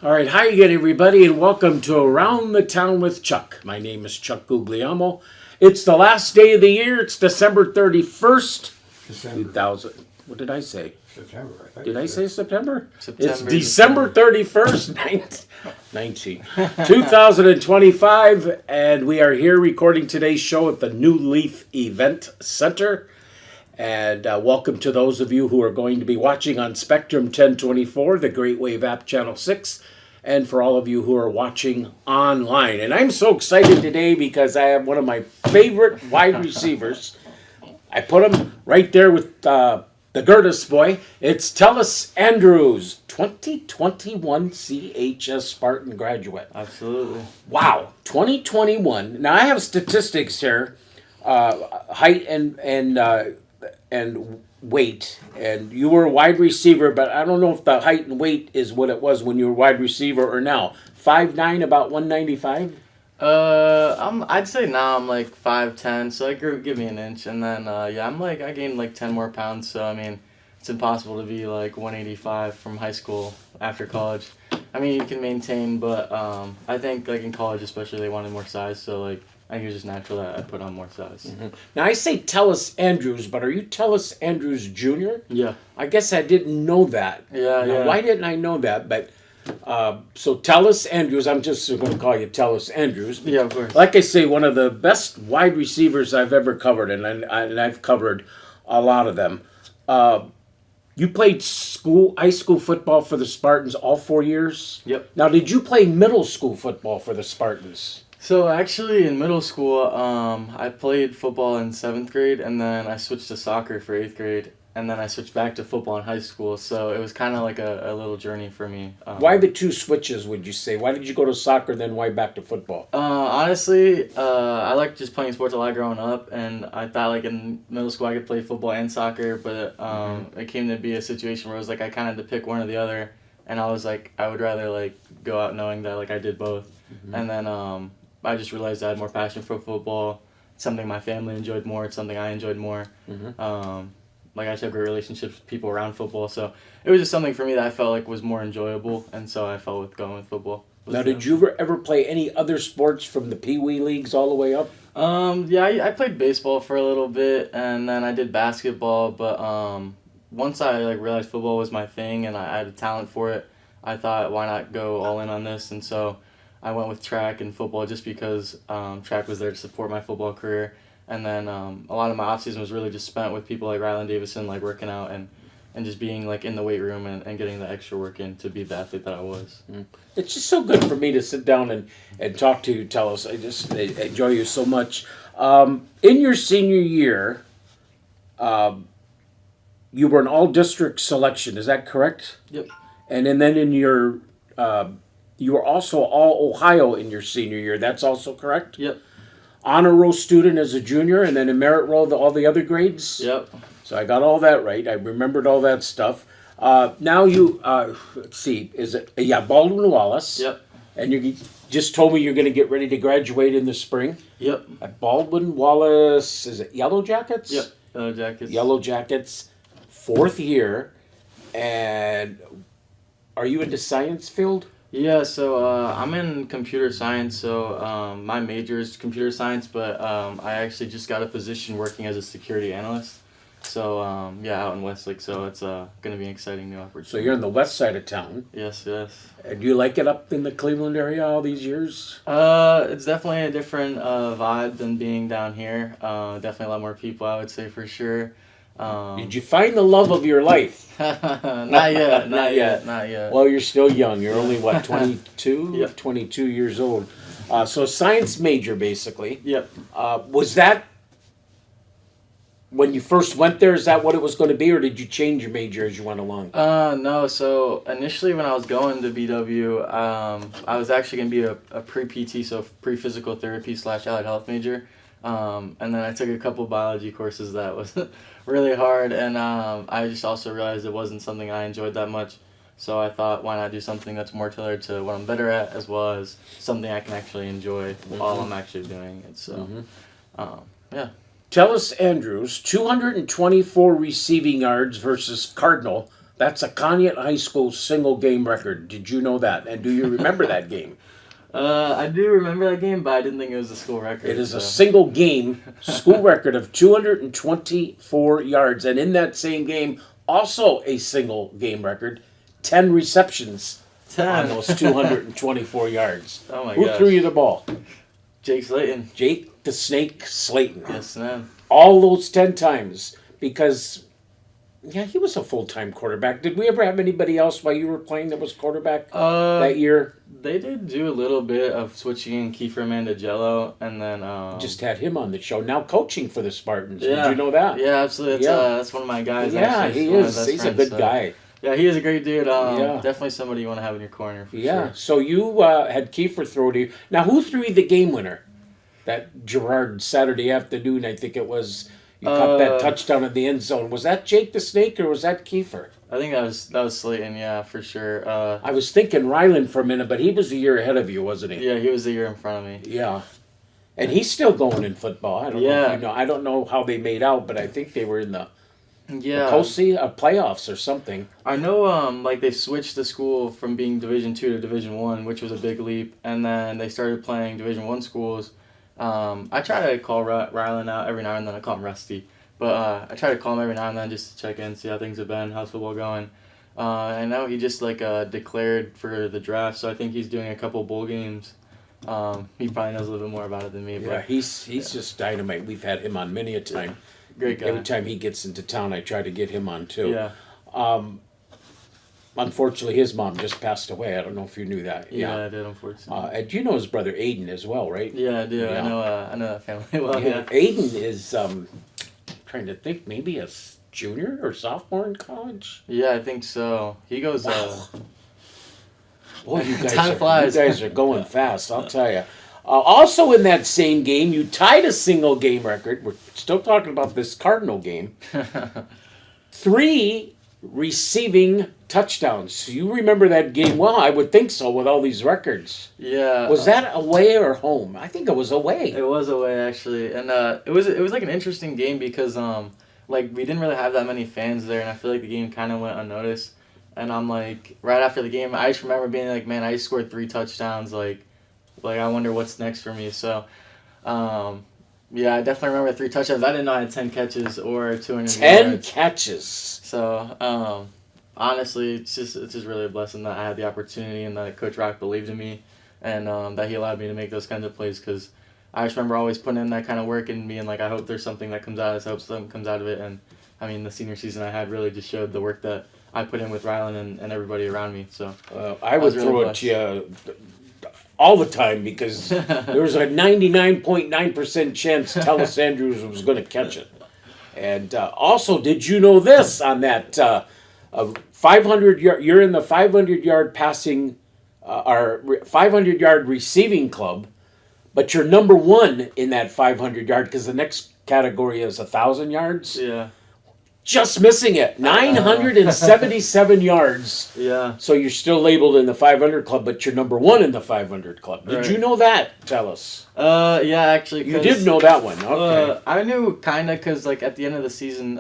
All right, hi again, everybody, and welcome to Around the Town with Chuck. My name is Chuck Guglielmo. It's the last day of the year. It's December 31st, December. 2000. What did I say? September, I think. Did I say September? September. It's December 31st, 2025, and we are here recording today's show at the New Leaf Event Center. And welcome to those of you who are going to be watching on Spectrum 1024, the Great Wave app, Channel 6, and for all of you who are watching online. And I'm so excited today because I have one of my favorite wide receivers. I put him right there with the Gertis boy. It's Tellus Andrews, 2021 CHS Spartan graduate. Absolutely. Wow, 2021. Now I have statistics here, height and weight, and you were a wide receiver, but I don't know if the height and weight is what it was when you were wide receiver or now. 5'9", about 195. I'd say now I'm like 5'10", so give me an inch, and then I gained like 10 more pounds. So I mean, it's impossible to be like 185 from high school after college. I mean, you can maintain, but I think like in college especially they wanted more size, so like I think it was just natural that I put on more size. Mm-hmm. Now I say Tellus Andrews, but are you Tellus Andrews Jr.? Yeah. I guess I didn't know that. Yeah. Why didn't I know that? But so Tellus Andrews, I'm just going to call you Tellus Andrews. Yeah, of course. Like I say, one of the best wide receivers I've ever covered, and I've covered a lot of them. You played high school football for the Spartans all 4 years? Yep. Now, did you play middle school football for the Spartans? So actually in middle school, I played football in 7th grade, and then I switched to soccer for 8th grade, and then I switched back to football in high school. So it was kind of like a little journey for me. Why the two switches, would you say? Why did you go to soccer, then why back to football? Honestly, I liked just playing sports a lot growing up, and I thought like in middle school I could play football and soccer, but it came to be a situation where it was like I kind of had to pick one or the other, and I was like I would rather like go out knowing that like I did both, and then I just realized I had more passion for football. It's something my family enjoyed more. It's something I enjoyed more. Like I just have great relationships with people around football, so it was just something for me that I felt like was more enjoyable, and so I felt with going with football. Now, did you ever play any other sports from the Pee Wee leagues all the way up? Yeah, I played baseball for a little bit, and then I did basketball. But once I like realized football was my thing, and I had a talent for it, I thought, why not go all in on this? And so I went with track and football just because track was there to support my football career. And then a lot of my offseason was really just spent with people like Rylan Davison, like working out and just being like in the weight room and getting the extra work in to be the athlete that I was. It's just so good for me to sit down and talk to you, Tellus. I just enjoy you so much. In your senior year, you were an all-district selection. Is that correct? Yep. And then in your, you were also all-Ohio in your senior year. That's also correct? Yep. Honor roll student as a junior, and then a merit roll all the other grades? Yep. So I got all that right. I remembered all that stuff. Now you, let's see, is it, Baldwin Wallace. Yep. And you just told me you're going to get ready to graduate in the spring. Yep. At Baldwin Wallace, is it Yellow Jackets? Yep. Yellow Jackets. Yellow Jackets, 4th year. And are you into science field? Yeah, so I'm in computer science, so my major is computer science, but I actually just got a position working as a security analyst. So, out in Westlake, so it's going to be an exciting new opportunity. So you're on the west side of town. Yes. And do you like it up in the Cleveland area all these years? It's definitely a different vibe than being down here. Definitely a lot more people, I would say, for sure. Did you find the love of your life? Not yet. Well, you're still young. You're only, what, 22? Yep. 22 years old. So science major, basically. Yep. Was that, when you first went there, is that what it was going to be, or did you change your major as you went along? No, so initially when I was going to BW, I was actually going to be a pre-PT, so pre-physical therapy / allied health major. And then I took a couple biology courses that was really hard, and I just also realized it wasn't something I enjoyed that much. So I thought, why not do something that's more tailored to what I'm better at, as well as something I can actually enjoy while I'm actually doing it. So, yeah. Tellus Andrews, 224 receiving yards versus Cardinal, That's a Conneaut High School single game record. Did you know that? And do you remember that game? I do remember that game, but I didn't think it was a school record. It is a single game school record of 224 yards. And in that same game, also a single game record, 10 receptions 10. on those 224 yards. Oh my Who gosh. threw you the ball? Jake Slayton. Jake the Snake Slayton. Yes, man. All those 10 times because, yeah, he was a full-time quarterback. Did we ever have anybody else while you were playing that was quarterback that year? They did do a little bit of switching in Kiefer Mandagello, and then Just had him on the show. Now coaching for the Spartans. yeah. Did you know that? Yeah, absolutely. That's one of my guys. Yeah, actually. he He's one of my is. best He's a friends, good so- guy. Yeah, he is a great dude. Yeah. Definitely somebody you want to have in your corner. For Yeah. Sure. So you had Kiefer throw to you. Now, who threw you the game winner? That Gerard Saturday afternoon, I think it was. You caught that touchdown in the end zone. Was that Jake the Snake or was that Kiefer? I think that was Slayton. Yeah, for sure. I was thinking Ryland for a minute, but he was a year ahead of you, wasn't he? Yeah, he was a year in front of me. Yeah. And he's still going in football. I don't know if you know. I don't know how they made out, but I think they were in the playoffs or something. I know. Like they switched the school from being Division II to Division I, which was a big leap, and then they started playing Division I schools. I try to call Ryland out every now and then. I call him Rusty, but I try to call him every now and then just to check in, see how things have been, how's football going. I know he just declared for the draft, so I think he's doing a couple bowl games. He probably knows a little bit more about it than me. Yeah, But he's just dynamite. We've had him on many a time. great guy. Every time he gets into town, I try to get him on too. Yeah. Unfortunately, his mom just passed away. I don't know if you knew that. Yeah, I did, unfortunately. And you know his brother Aiden as well, right? Yeah, I do. Yeah. I know that family well. Yeah. Aiden is trying to think, maybe a junior or sophomore in college. Yeah, I think so. He goes. Boy, you Time flies. guys are going fast. I'll tell you. Also in that same game, you tied a single game record. We're still talking about this Cardinal game. 3 receiving touchdowns. You remember that game well? I would think so with all these records. Yeah. Was that away or home? I think it was away. It was away actually, and it was like an interesting game because like we didn't really have that many fans there, and I feel like the game kind of went unnoticed. And I'm like, right after the game, I just remember being like, man, I just scored 3 touchdowns. Like I wonder what's next for me. So, yeah, I definitely remember 3 touchdowns. I didn't know I had 10 catches or 200 10 yards. catches. So, honestly, it's just really a blessing that I had the opportunity and that Coach Rock believed in me and that he allowed me to make those kinds of plays because I just remember always putting in that kind of work and being like, I hope there's something that comes out of this. I hope something comes out of it. And, I mean, the senior season I had really just showed the work that I put in with Ryland and everybody around me. So I would really throw it to you all the time because there was a 99.9% chance Tellus Andrews was going to catch it. And also, did you know this on that 500 yard? You're in the 500-yard passing, or 500-yard receiving club, but you're number 1 in that 500-yard because the next category is 1,000 yards. yeah. Just missing it. 977 yards. Yeah. So you're still labeled in the 500 club, but you're number 1 in the 500 club. Did you know that? Tell us. Yeah, actually. You did know that one. Okay. I knew kind of because, like, at the end of the season,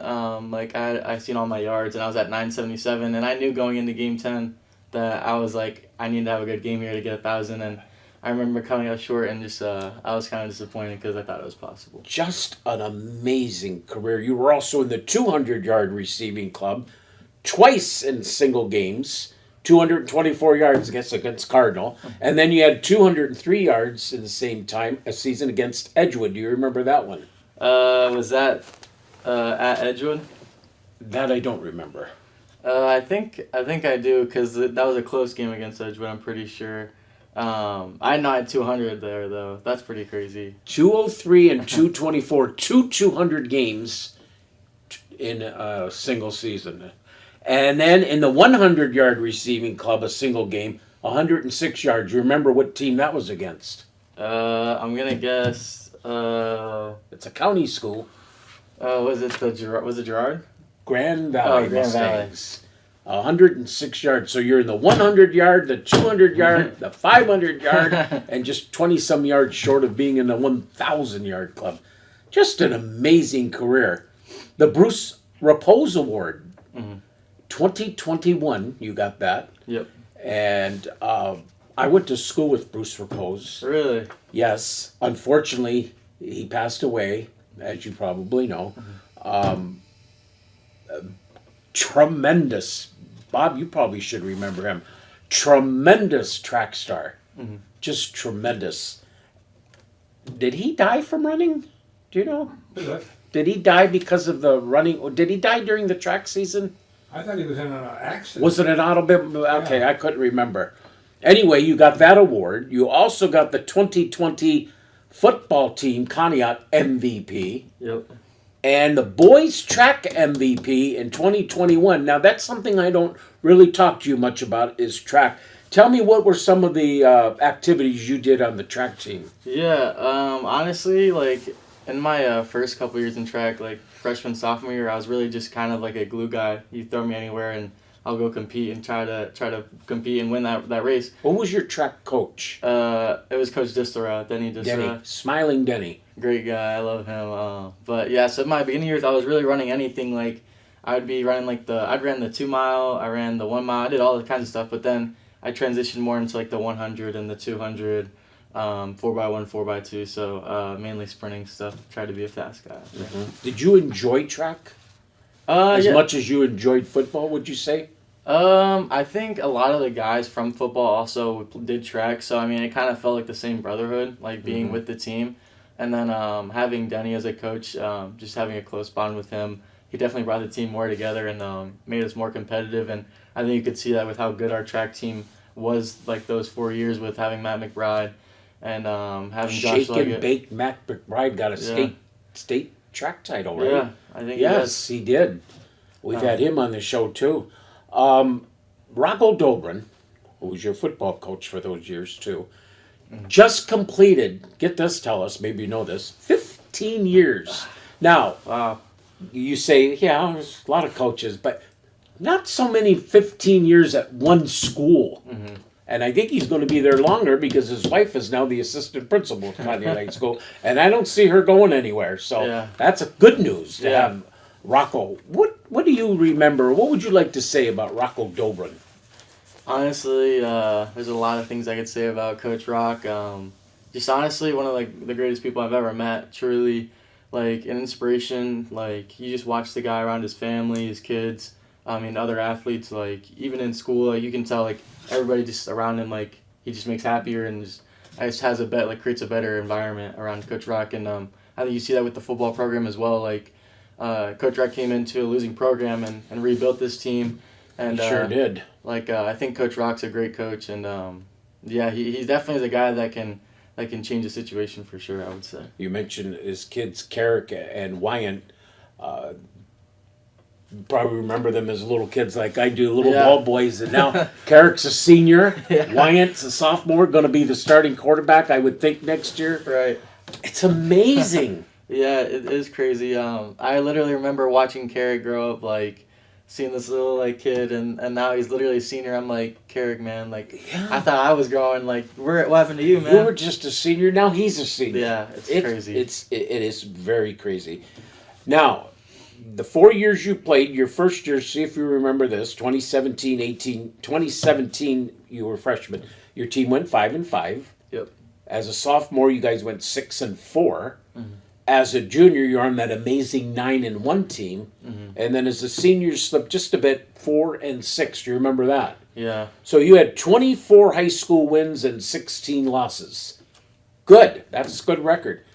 like, I seen all my yards, and I was at 977, and I knew going into Game 10 that I was like, I need to have a good game here to get 1,000, and I remember coming up short and just, I was kind of disappointed because I thought it was possible. Just an amazing career. You were also in the 200-yard receiving club, twice in single games, 224 yards against Cardinal, and then you had 203 yards in the same time, a season against Edgewood. Do you remember that one? Was that at Edgewood? That I don't remember. I think I do because that was a close game against Edgewood. I'm pretty sure. I know I had 200 there though. That's pretty crazy. 203 and 224, 200 games in a single season. And then in the 100-yard receiving club, a single game, 106 yards. You remember what team that was against? I'm gonna guess. It's a county school. Was it Gerard? Grand Valley Grand Mustangs. 106 yards. So you're in the 100-yard, the 200-yard, the 500-yard, and just 20-some yards short of being in the 1,000-yard club. Just an amazing career. The Bruce Repose Award. 2021, you got that. Yep. And I went to school with Bruce Riccos. Really? Yes. Unfortunately, he passed away, as you probably know. Tremendous. Bob, you probably should remember him. Tremendous track star. Just tremendous. Did he die from running? Do you know? Did he die because of the running? Or did he die during the track season? I thought he was in an accident. Was it an automobile? Okay, I couldn't remember. Anyway, you got that award. You also got the 2020 football team Conneaut MVP. Yep. And the boys track MVP in 2021. Now, that's something I don't really talk to you much about is track. Tell me what were some of the activities you did on the track team? Yeah, honestly, like, in my first couple years in track, like, freshman, sophomore year, I was really just kind of like a glue guy. You throw me anywhere and I'll go compete and try to compete and win that race. What was your track coach? It was Coach Distelra, Denny Distelra. Denny. Smiling Denny. Great guy, I love him. But yeah, so in my beginning years, I was really running anything. Like, I'd be running I ran the 2 mile, I ran the 1 mile, I did all the kinds of stuff. But then I transitioned more into like the 100 and the 200, 4x1, 4x2. So mainly sprinting stuff. Tried to be a fast guy. Did you enjoy track as Yeah. much as you enjoyed football? Would you say? I think a lot of the guys from football also did track. So I mean, it kind of felt like the same brotherhood, like being with the team. And then having Denny as a coach, just having a close bond with him, he definitely brought the team more together and made us more competitive. And I think you could see that with how good our track team was, like those 4 years with having Matt McBride and having Josh Shake and Leggett. Bake Matt McBride got a state track title, right? Yeah, I think Yes, he did. We've had him on the show too. Rocco Dobrin, who was your football coach for those years too, just completed, get this, tell us, maybe you know this, 15 years. Now, Wow. you say, yeah, there's a lot of coaches, but not so many 15 years at one school. And I think he's going to be there longer because his wife is now the assistant principal at Conneaut High School, and I don't see her going anywhere. So that's a good news to have Rocco. What do you remember? What would you like to say about Rocco Dobrin? Honestly, there's a lot of things I could say about Coach Rock. Just honestly, one of like the greatest people I've ever met. Truly, like an inspiration. Like you just watch the guy around his family, his kids. I mean, other athletes. Like even in school, like you can tell like everybody just around him. Like he just makes happier and just has creates a better environment around Coach Rock. And I think you see that with the football program as well. Like Coach Rock came into a losing program and rebuilt this team. And He sure did. Like I think Coach Rock's a great coach, and he's definitely the guy that can change the situation for sure. I would say. You mentioned his kids, Carrick and Wyant. You probably remember them as little kids like I do, little ball boys. And now Carrick's a senior, Wyant's a sophomore, going to be the starting quarterback, I would think, next year. Right. It's amazing. Yeah, it is crazy. I literally remember watching Carrick grow up, like seeing this little like kid, and now he's literally a senior. I'm like, Carrick, man, like I thought I was growing. Like, what happened to you, man? You were just a senior. Now he's a senior. Yeah, it's crazy. It is very crazy. Now, the 4 years you played, your first year, see if you remember this, 2017, you were freshman. Your team went 5-5. Yep. As a sophomore, you guys went 6-4. As a junior, you're on that amazing 9-1 team. And then as a senior, you slipped just a bit, 4-6. Do you remember that? Yeah. So you had 24 high school wins and 16 losses. Good. That's a good record.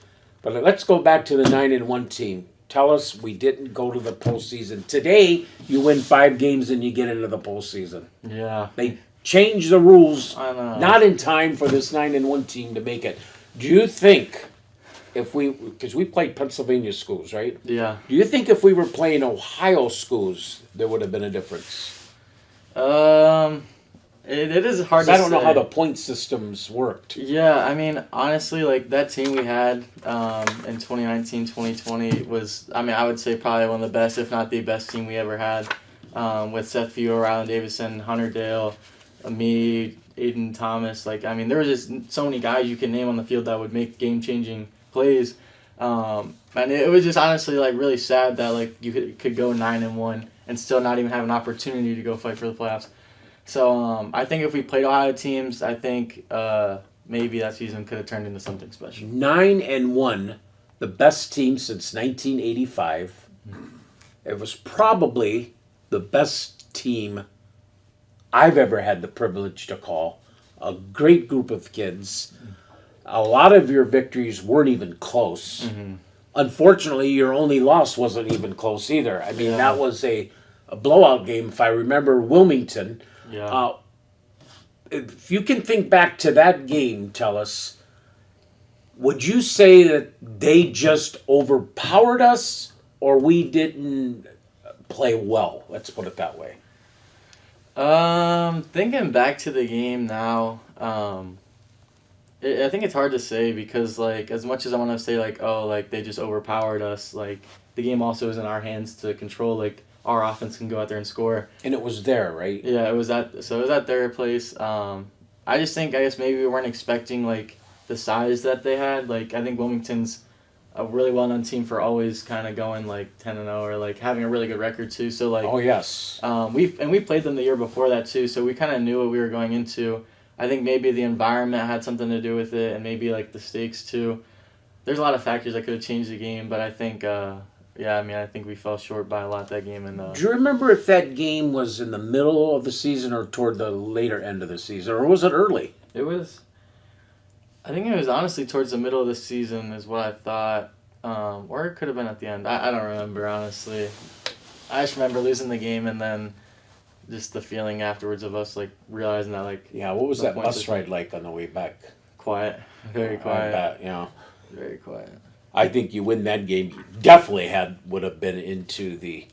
But let's go back to the 9-1 team. Tell us, we didn't go to the postseason. Today, you win 5 games and you get into the postseason. Yeah. They changed the rules, I know. not in time for this 9-1 team to make it. Do you think because we played Pennsylvania schools, right? Yeah. Do you think if we were playing Ohio schools, there would have been a difference? It is hard to I don't know say. how the point systems worked. Yeah, I mean, honestly, like, that team we had in 2019, 2020 was, I mean, I would say probably one of the best, if not the best team we ever had, with Seth Fio, Rylan Davison, Hunter Dale, me, Aiden Thomas. Like, I mean, there were just so many guys you can name on the field that would make game-changing plays. And it was just honestly, like, really sad that, like, you could go 9-1 and still not even have an opportunity to go fight for the playoffs. So I think if we played Ohio teams, I think maybe that season could have turned into something special. 9-1, the best team since 1985. It was probably the best team I've ever had the privilege to call. A great group of kids. A lot of your victories weren't even close. Unfortunately, your only loss wasn't even close either. I mean, that was a blowout game, if I remember, Wilmington. Yeah. If you can think back to that game, Tellus, would you say that they just overpowered us or we didn't play well? Let's put it that way. Thinking back to the game now, I think it's hard to say because, like, as much as I want to say, like, oh, like, they just overpowered us, like, the game also is in our hands to control. Like, our offense can go out there and score. And it was there, right? Yeah, it was at their place. I just think, I guess maybe we weren't expecting, like, the size that they had. Like, I think Wilmington's a really well-known team for always kind of going, like, 10-0 or, like, having a really good record, too. So, like... Oh, yes. We played them the year before that, too, so we kind of knew what we were going into. I think maybe the environment had something to do with it, and maybe, like, the stakes, too. There's a lot of factors that could have changed the game, but I think, I think we fell short by a lot that game. And do you remember if that game was in the middle of the season or toward the later end of the season, or was it early? It was... I think it was honestly towards the middle of the season is what I thought, or it could have been at the end. I don't remember, honestly. I just remember losing the game and then just the feeling afterwards of us, like, realizing that, like... Yeah, what was that bus ride like on the way back? Quiet. Very quiet. I bet, yeah. Very quiet. I think you win that game, you definitely would have been into the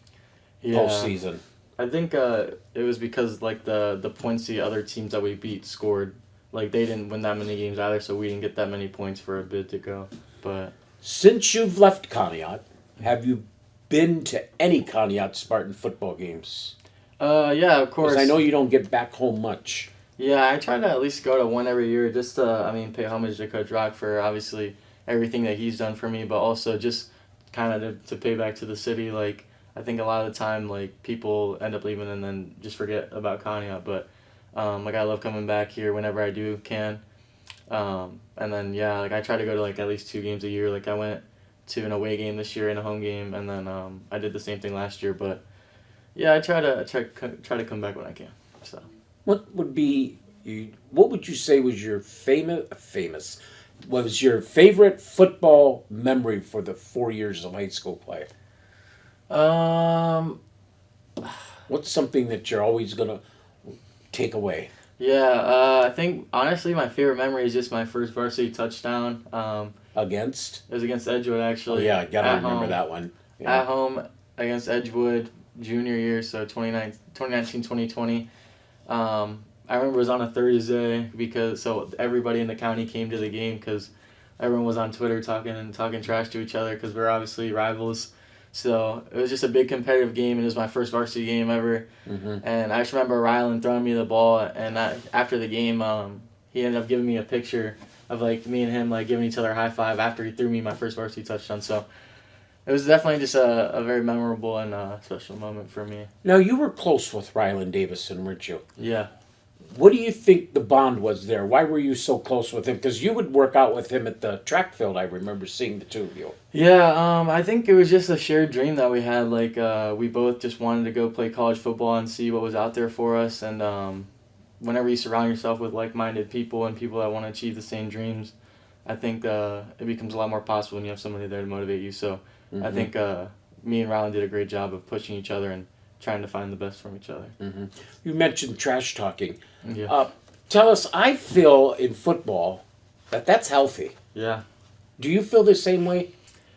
postseason. I think it was because, like, the points the other teams that we beat scored. Like, they didn't win that many games either, so we didn't get that many points for a bid to go. But since you've left Conneaut, have you been to any Conneaut Spartan football games? Yeah, of course. 'Cause I know you don't get back home much. Yeah, I try to at least go to one every year just to, pay homage to Coach Rock for obviously everything that he's done for me, but also just kind of to pay back to the city. Like, I think a lot of the time, like, people end up leaving and then just forget about Conneaut, but like, I love coming back here whenever I can. And then, like, I try to go to, like, at least 2 games a year. Like, I went to an away game this year and a home game, and then I did the same thing last year. But, yeah, I try to come back when I can. So. What would you say was your was your favorite football memory for the 4 years of high school play? What's something that you're always going to take away? Yeah, I think, honestly, my favorite memory is just my first varsity touchdown. Against? It was against Edgewood, actually. Oh, yeah, I got to remember that one. Yeah. At home against Edgewood, junior year, so 2019, 2020. I remember it was on a Thursday so everybody in the county came to the game because everyone was on Twitter talking trash to each other because we're obviously rivals. So it was just a big competitive game, and it was my first varsity game ever. Mm-hmm. And I just remember Rylan throwing me the ball, and after the game, he ended up giving me a picture of, like, me and him, like, giving each other a high five after he threw me my first varsity touchdown. So it was definitely just a very memorable and special moment for me. Now, you were close with Rylan Davison, weren't you? Yeah. What do you think the bond was there? Why were you so close with him? Because you would work out with him at the track field. I remember seeing the two of you. Yeah, I think it was just a shared dream that we had. Like, we both just wanted to go play college football and see what was out there for us. And whenever you surround yourself with like-minded people and people that want to achieve the same dreams, I think it becomes a lot more possible when you have somebody there to motivate you. So I think me and Rylan did a great job of pushing each other and trying to find the best from each other. Mm-hmm. You mentioned trash talking. Yeah. Tell us, I feel in football that's healthy. Yeah. Do you feel the same way?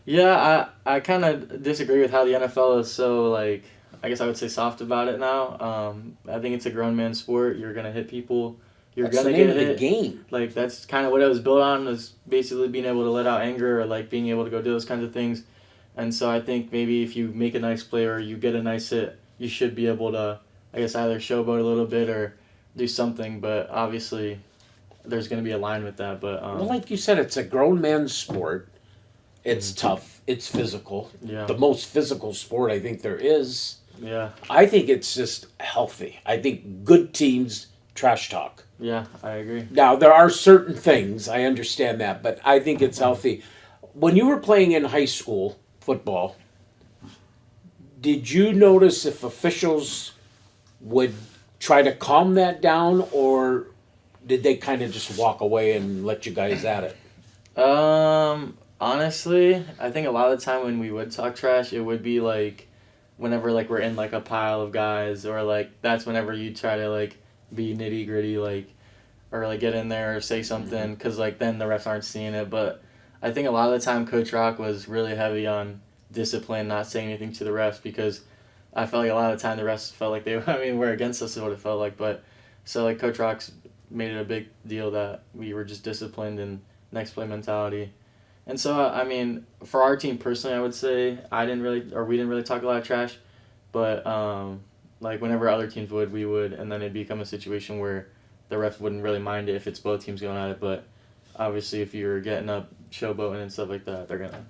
Yeah, I kind of disagree with how the NFL is so, like, I guess I would say soft about it now. I think it's a grown man sport. You're going to hit people. You're That's going the to name get of hit. the game. Like, that's kind of what it was built on, was basically being able to let out anger or, like, being able to go do those kinds of things. And so I think maybe if you make a nice play or you get a nice hit, you should be able to, I guess, either showboat a little bit or do something. But obviously, there's going to be a line with that. But well, like you said, it's a grown man's sport. It's tough. It's physical. Yeah. The most physical sport I think there is. Yeah. I think it's just healthy. I think good teams trash talk. Yeah, I agree. Now, there are certain things, I understand that, but I think it's healthy. When you were playing in high school football, did you notice if officials would try to calm that down, or did they kind of just walk away and let you guys at it? Honestly, I think a lot of the time when we would talk trash, it would be like whenever like we're in like a pile of guys, or like that's whenever you try to like be nitty gritty, like, or like get in there or say something, because like then the refs aren't seeing it. But I think a lot of the time Coach Rock was really heavy on discipline, not saying anything to the refs, because I felt like a lot of the time the refs felt like they were against us is what it felt like. But so like Coach Rock's made it a big deal that we were just disciplined and next play mentality. And so I mean, for our team personally, I would say we didn't really talk a lot of trash, but like whenever other teams would, we would, and then it'd become a situation where the refs wouldn't really mind it if it's both teams going at it. But obviously, if you're getting up showboating and stuff like that, they're gonna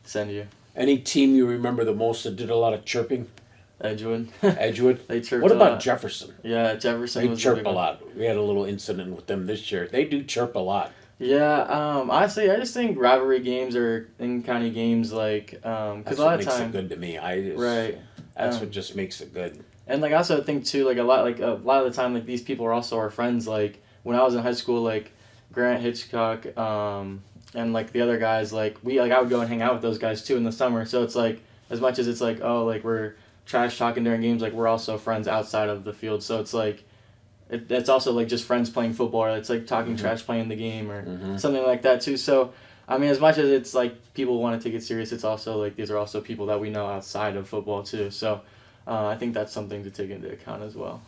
send you. Any team you remember the most that did a lot of chirping? Edgewood. Edgewood? They chirped What a about lot. Jefferson? Yeah, Jefferson They was chirp big a one. lot. We had a little incident with them this year. They do chirp a lot. Yeah, honestly, I just think rivalry games or in-county games, like, because That's a lot what of makes time, it good to me. right? That's Um, what just makes it good. And like I also think too, like a lot of the time, like these people are also our friends. Like when I was in high school, like Grant Hitchcock, and like the other guys, like I would go and hang out with those guys too in the summer. So it's like as much as it's like, oh, like we're trash talking during games, like we're also friends outside of the field. So it's like it's also like just friends playing football, or it's like talking trash playing the game, or something like that too. So I mean, as much as it's like people want to take it serious, it's also like these are also people that we know outside of football too. So I think that's something to take into account as well.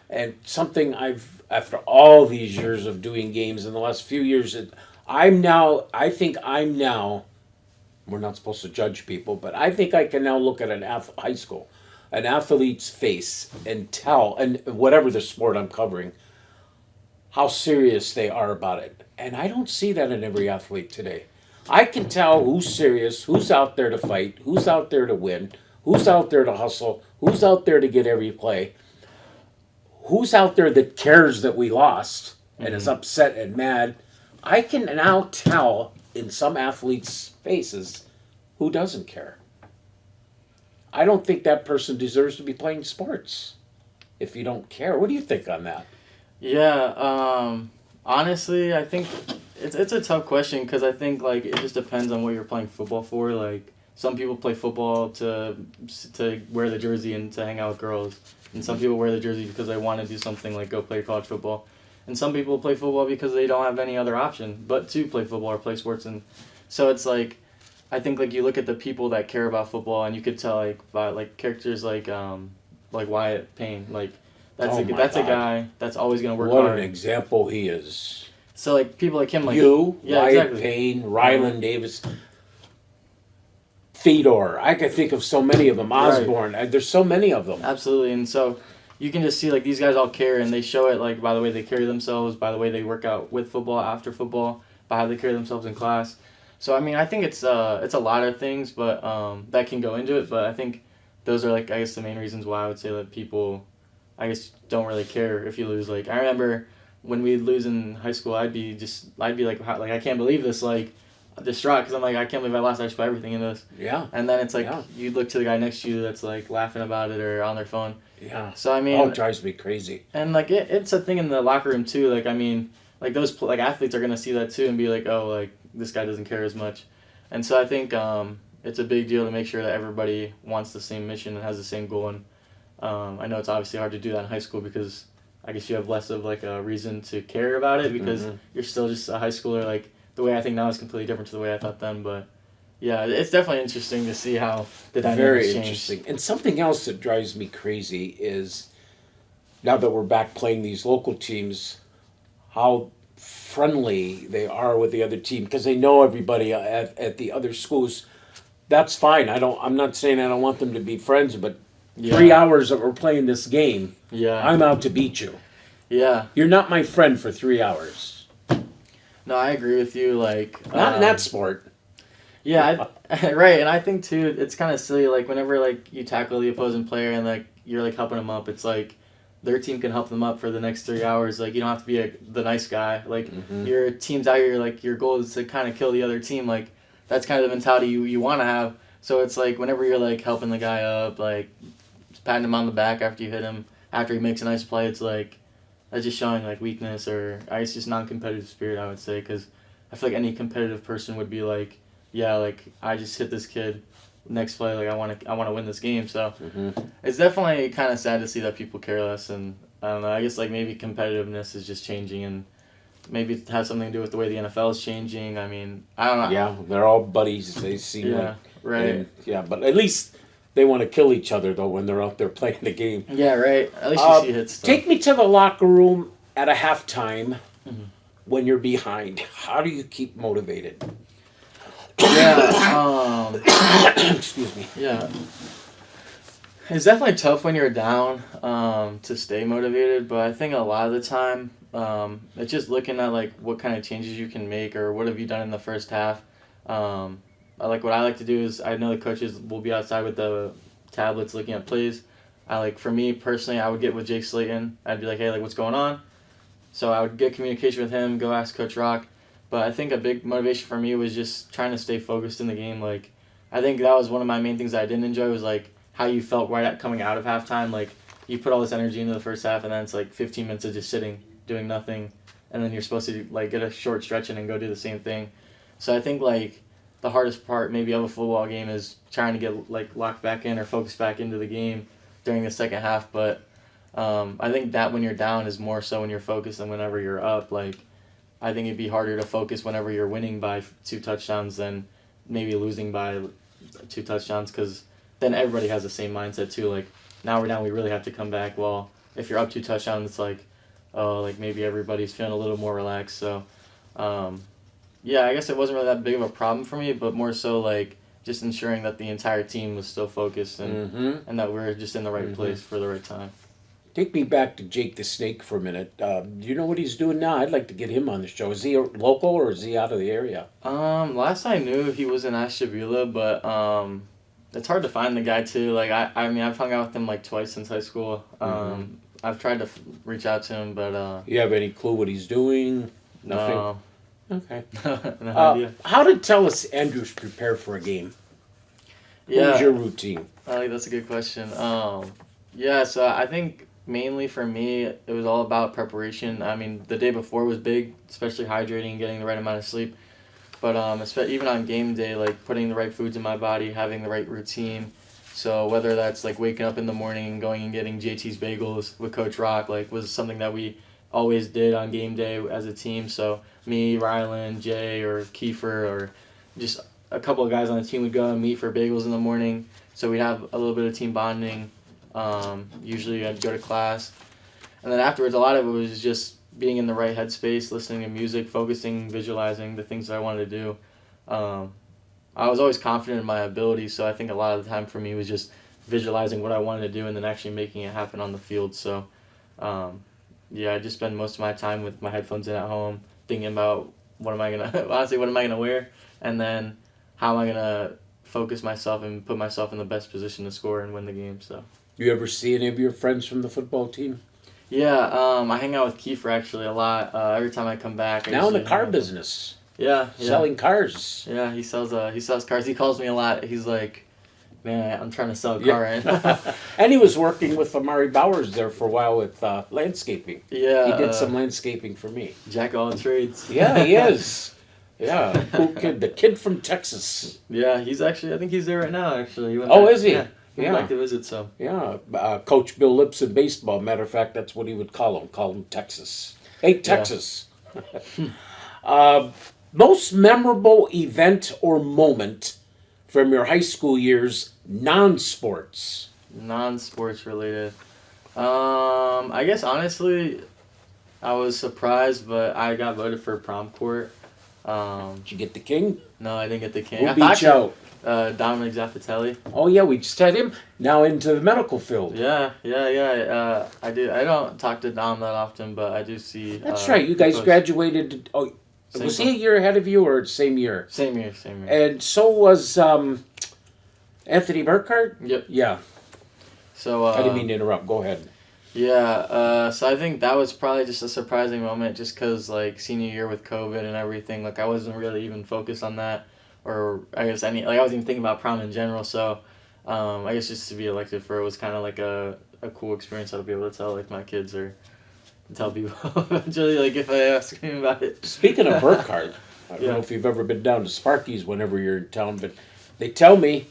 And something after all these years of doing games in the last few years, I think I'm now, we're not supposed to judge people, but I think I can now look at high school, an athlete's face and tell, and whatever the sport I'm covering, how serious they are about it. And I don't see that in every athlete today. I can tell who's serious, who's out there to fight, who's out there to win, who's out there to hustle, who's out there to get every play, who's out there that cares that we lost and is upset and mad. I can now tell in some athletes' faces who doesn't care. I don't think that person deserves to be playing sports if you don't care. What do you think on that? Yeah, honestly, I think it's a tough question, because I think like it just depends on what you're playing football for. Like some people play football to wear the jersey and to hang out with girls, and some people wear the jersey because they want to do something like go play college football, and some people play football because they don't have any other option but to play football or play sports. And so it's like I think like you look at the people that care about football, and you could tell like by like characters like Wyatt Payne, like that's Oh my a God. guy that's always gonna work What hard. an example he is. So like people like him, like You, yeah, Wyatt exactly. Payne, Ryland Davis, Fedor. I could think of so many of them. Osborne. There's so many of them. Absolutely, and so you can just see like these guys all care, and they show it like by the way they carry themselves, by the way they work out with football, after football, by how they carry themselves in class. So I mean, I think it's a lot of things, but that can go into it. But I think those are like I guess the main reasons why I would say that people, I guess, don't really care if you lose. Like I remember when we'd lose in high school, I'd be like I can't believe this, like distraught, because I'm like I can't believe I lost. I just put everything in this. Yeah. And then it's like Yeah. you look to the guy next to you that's like laughing about it or on their phone. Yeah. So I mean, Oh, it drives me crazy. and like it's a thing in the locker room too. Like I mean, like those like athletes are gonna see that too and be like, oh, like this guy doesn't care as much. And so I think it's a big deal to make sure that everybody wants the same mission and has the same goal. And I know it's obviously hard to do that in high school, because I guess you have less of like a reason to care about it, because you're still just a high schooler. Like the way I think now is completely different to the way I thought then. But yeah, it's definitely interesting to see how the dynamics Very change. interesting. And something else that drives me crazy is now that we're back playing these local teams, how friendly they are with the other team, because they know everybody at the other schools. That's fine. I'm not saying I don't want them to be friends, but 3 hours that we're playing this game, Yeah. I'm out to beat you. Yeah. You're not my friend for 3 hours. No, I agree with you. Like Not in that sport. Yeah, right. And I think too, it's kind of silly. Like whenever like you tackle the opposing player and like you're like helping them up, it's like their team can help them up for the next 3 hours. Like you don't have to be the nice guy. Like your team's out here. Like your goal is to kind of kill the other team. Like that's kind of the mentality you want to have. So it's like whenever you're like helping the guy up, like patting him on the back after you hit him, after he makes a nice play, it's like that's just showing like weakness or I guess just non-competitive spirit. I would say because I feel like any competitive person would be like, yeah, like I just hit this kid. Next play, like I want to win this game. So it's definitely kind of sad to see that people care less, and I don't know. I guess like maybe competitiveness is just changing, and maybe it has something to do with the way the NFL is changing. I mean, I don't know. Yeah, they're all buddies. They seem Yeah, like right. and, yeah, but at least they want to kill each other though when they're out there playing the game. Yeah, right. At least you see hits. Stuff. Take me to the locker room at a halftime when you're behind. How do you keep motivated? Yeah. Excuse me. Yeah. It's definitely tough when you're down to stay motivated, but I think a lot of the time it's just looking at like what kind of changes you can make or what have you done in the first half. What I like to do is I know the coaches will be outside with the tablets looking at plays. For me personally, I would get with Jake Slayton. I'd be like, hey, like what's going on? So I would get communication with him, go ask Coach Rock. But I think a big motivation for me was just trying to stay focused in the game. Like, I think that was one of my main things that I didn't enjoy was, like, how you felt coming out of halftime. Like, you put all this energy into the first half, and then it's, like, 15 minutes of just sitting, doing nothing. And then you're supposed to, like, get a short stretch in and go do the same thing. So I think, like, the hardest part maybe of a football game is trying to get, like, locked back in or focused back into the game during the second half. But I think that when you're down is more so when you're focused than whenever you're up. Like, I think it'd be harder to focus whenever you're winning by 2 touchdowns than maybe losing by 2 touchdowns because then everybody has the same mindset too. Like, now we're down, we really have to come back. Well, if you're up 2 touchdowns, it's like, oh, like maybe everybody's feeling a little more relaxed. So, yeah, I guess it wasn't really that big of a problem for me, but more so like just ensuring that the entire team was still focused and that we're just in the right place for the right time. Take me back to Jake the Snake for a minute. Do you know what he's doing now? I'd like to get him on the show. Is he local or is he out of the area? Last I knew he was in Ashtabula, but it's hard to find the guy too. Like I mean I've hung out with him like twice since high school. I've tried to reach out to him, but you have any clue what he's doing? Nothing. No. Okay. No idea. How did Tellus Andrews prepare for a game? Yeah. What was your routine? I think that's a good question. Yeah, so I think mainly for me, it was all about preparation. I mean, the day before was big, especially hydrating and getting the right amount of sleep. But even on game day, like putting the right foods in my body, having the right routine. So whether that's like waking up in the morning and going and getting JT's bagels with Coach Rock, like was something that we always did on game day as a team. So me, Rylan, Jay, or Kiefer, or just a couple of guys on the team would go and meet for bagels in the morning. So we'd have a little bit of team bonding. Usually I'd go to class. And then afterwards, a lot of it was just being in the right headspace, listening to music, focusing, visualizing the things that I wanted to do. I was always confident in my abilities, so I think a lot of the time for me was just visualizing what I wanted to do and then actually making it happen on the field. So, yeah, I just spend most of my time with my headphones in at home, thinking about what am I gonna wear, and then how am I gonna focus myself and put myself in the best position to score and win the game. So. You ever see any of your friends from the football team? Yeah, I hang out with Kiefer actually a lot. Every time I come back. Now in the car business. Yeah. Selling cars. Yeah, he sells cars. He calls me a lot. He's like, man, I'm trying to sell a car right now. And he was working with Amari Bowers there for a while with landscaping. Yeah. He did some landscaping for me. Jack of all trades. Yeah, he is. Yeah, cool kid. The kid from Texas. Yeah, he's actually, I think he's there right now, actually. Is he? Yeah. Yeah. I'd like to visit, so. Yeah, Coach Bill Lips in baseball. Matter of fact, that's what he would call him Texas. Hey, Texas. Yeah. Most memorable event or moment from your high school years, non-sports? Non-sports related. I guess, honestly, I was surprised, but I got voted for prom court. Did you get the king? No, I didn't get the king. Who beat you out? Dominic Zappatelli. Oh yeah, we just had him now into the medical field. Yeah. I do. I don't talk to Dom that often, but I do see. That's right. You guys graduated. Oh, Was he a year ahead of you or same year? Same year. And so was Anthony Burkhardt? Yep. Yeah. So I didn't mean to interrupt. Go ahead. Yeah, so I think that was probably just a surprising moment just because, like, senior year with COVID and everything, like, I wasn't really even focused on that, or I guess I wasn't even thinking about prom in general, so I guess just to be elected for it was kind of like a cool experience I'll be able to tell, like, my kids or tell people eventually, like, if I ask him about it. Speaking of Burkhardt, I don't know if you've ever been down to Sparky's whenever you're in town, but they tell me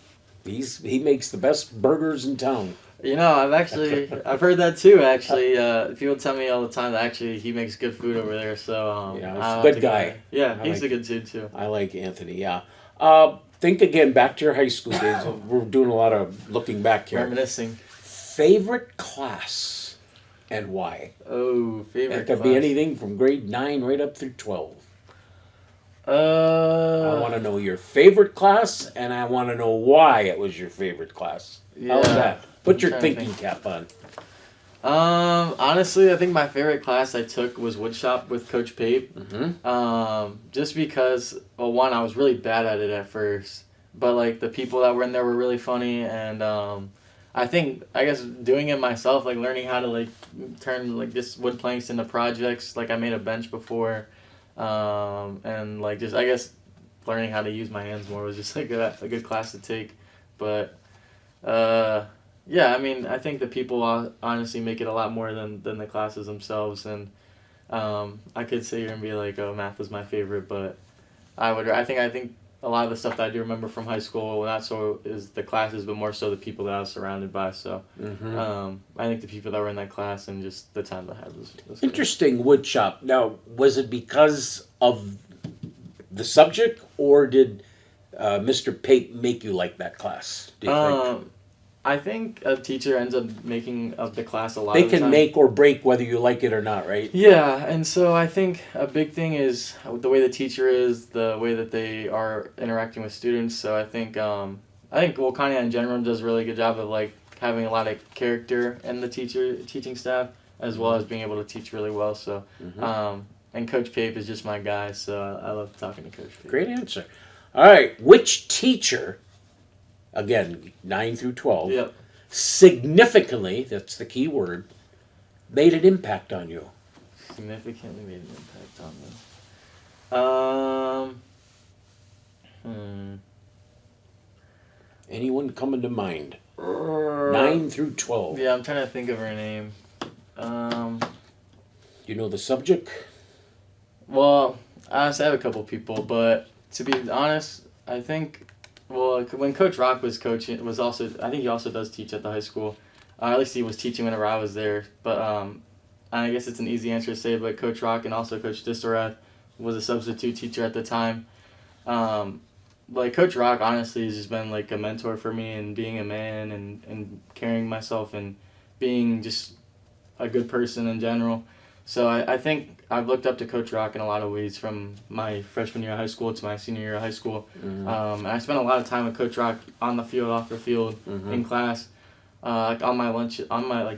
he makes the best burgers in town. You know, I've heard that too, actually. People tell me all the time that actually he makes good food over there, so... yeah, he's a good guy. Yeah, he's a good dude too. I like Anthony, yeah. Think again, back to your high school days. We're doing a lot of looking back here. Reminiscing. Favorite class and why? Oh, favorite It could class. be anything from grade 9 right up through 12. I want to know your favorite class, and I want to know why it was your favorite class. How's that? Put your thinking cap on. Honestly, I think my favorite class I took was woodshop with Coach Pape. Mm-hmm. Just because, well, one, I was really bad at it at first, but like the people that were in there were really funny, and I guess doing it myself, like learning how to like turn like just wood planks into projects. Like I made a bench before, and like just I guess learning how to use my hands more was just like a good class to take, but. Yeah, I mean, I think the people honestly make it a lot more than the classes themselves, and I could sit here and be like, "Oh, math was my favorite," but I think a lot of the stuff that I do remember from high school, not so is the classes, but more so the people that I was surrounded by. So, I think the people that were in that class and just the time that I had was Interesting woodshop. Now, was it because of the subject, or did Mr. Pape make you like that class? Do you think? I think a teacher ends up making of the class a lot They of the can time. make or break whether you like it or not, right? Yeah, and so I think a big thing is the way the teacher is, the way that they are interacting with students. So I think Wilcannia in general does a really good job of like having a lot of character in the teaching staff, as well as being able to teach really well. So, and Coach Pape is just my guy, so I love talking to Coach Pape. Great answer. All right, which teacher? Again, 9 through 12. Yep. Significantly, that's the key word, made an impact on you. Significantly made an impact on me. Anyone coming to mind? 9 through 12. Yeah, I'm trying to think of her name. You know the subject? Well, honestly, I have a couple people, but to be honest, I think, well, when Coach Rock was coaching, I think he also does teach at the high school. At least he was teaching whenever I was there. But I guess it's an easy answer to say, but Coach Rock and also Coach Disarath was a substitute teacher at the time. Like Coach Rock, honestly, has just been like a mentor for me and being a man and carrying myself and being just a good person in general. So I think I've looked up to Coach Rock in a lot of ways from my freshman year of high school to my senior year of high school. And I spent a lot of time with Coach Rock on the field, off the field, in class. Like on my lunch,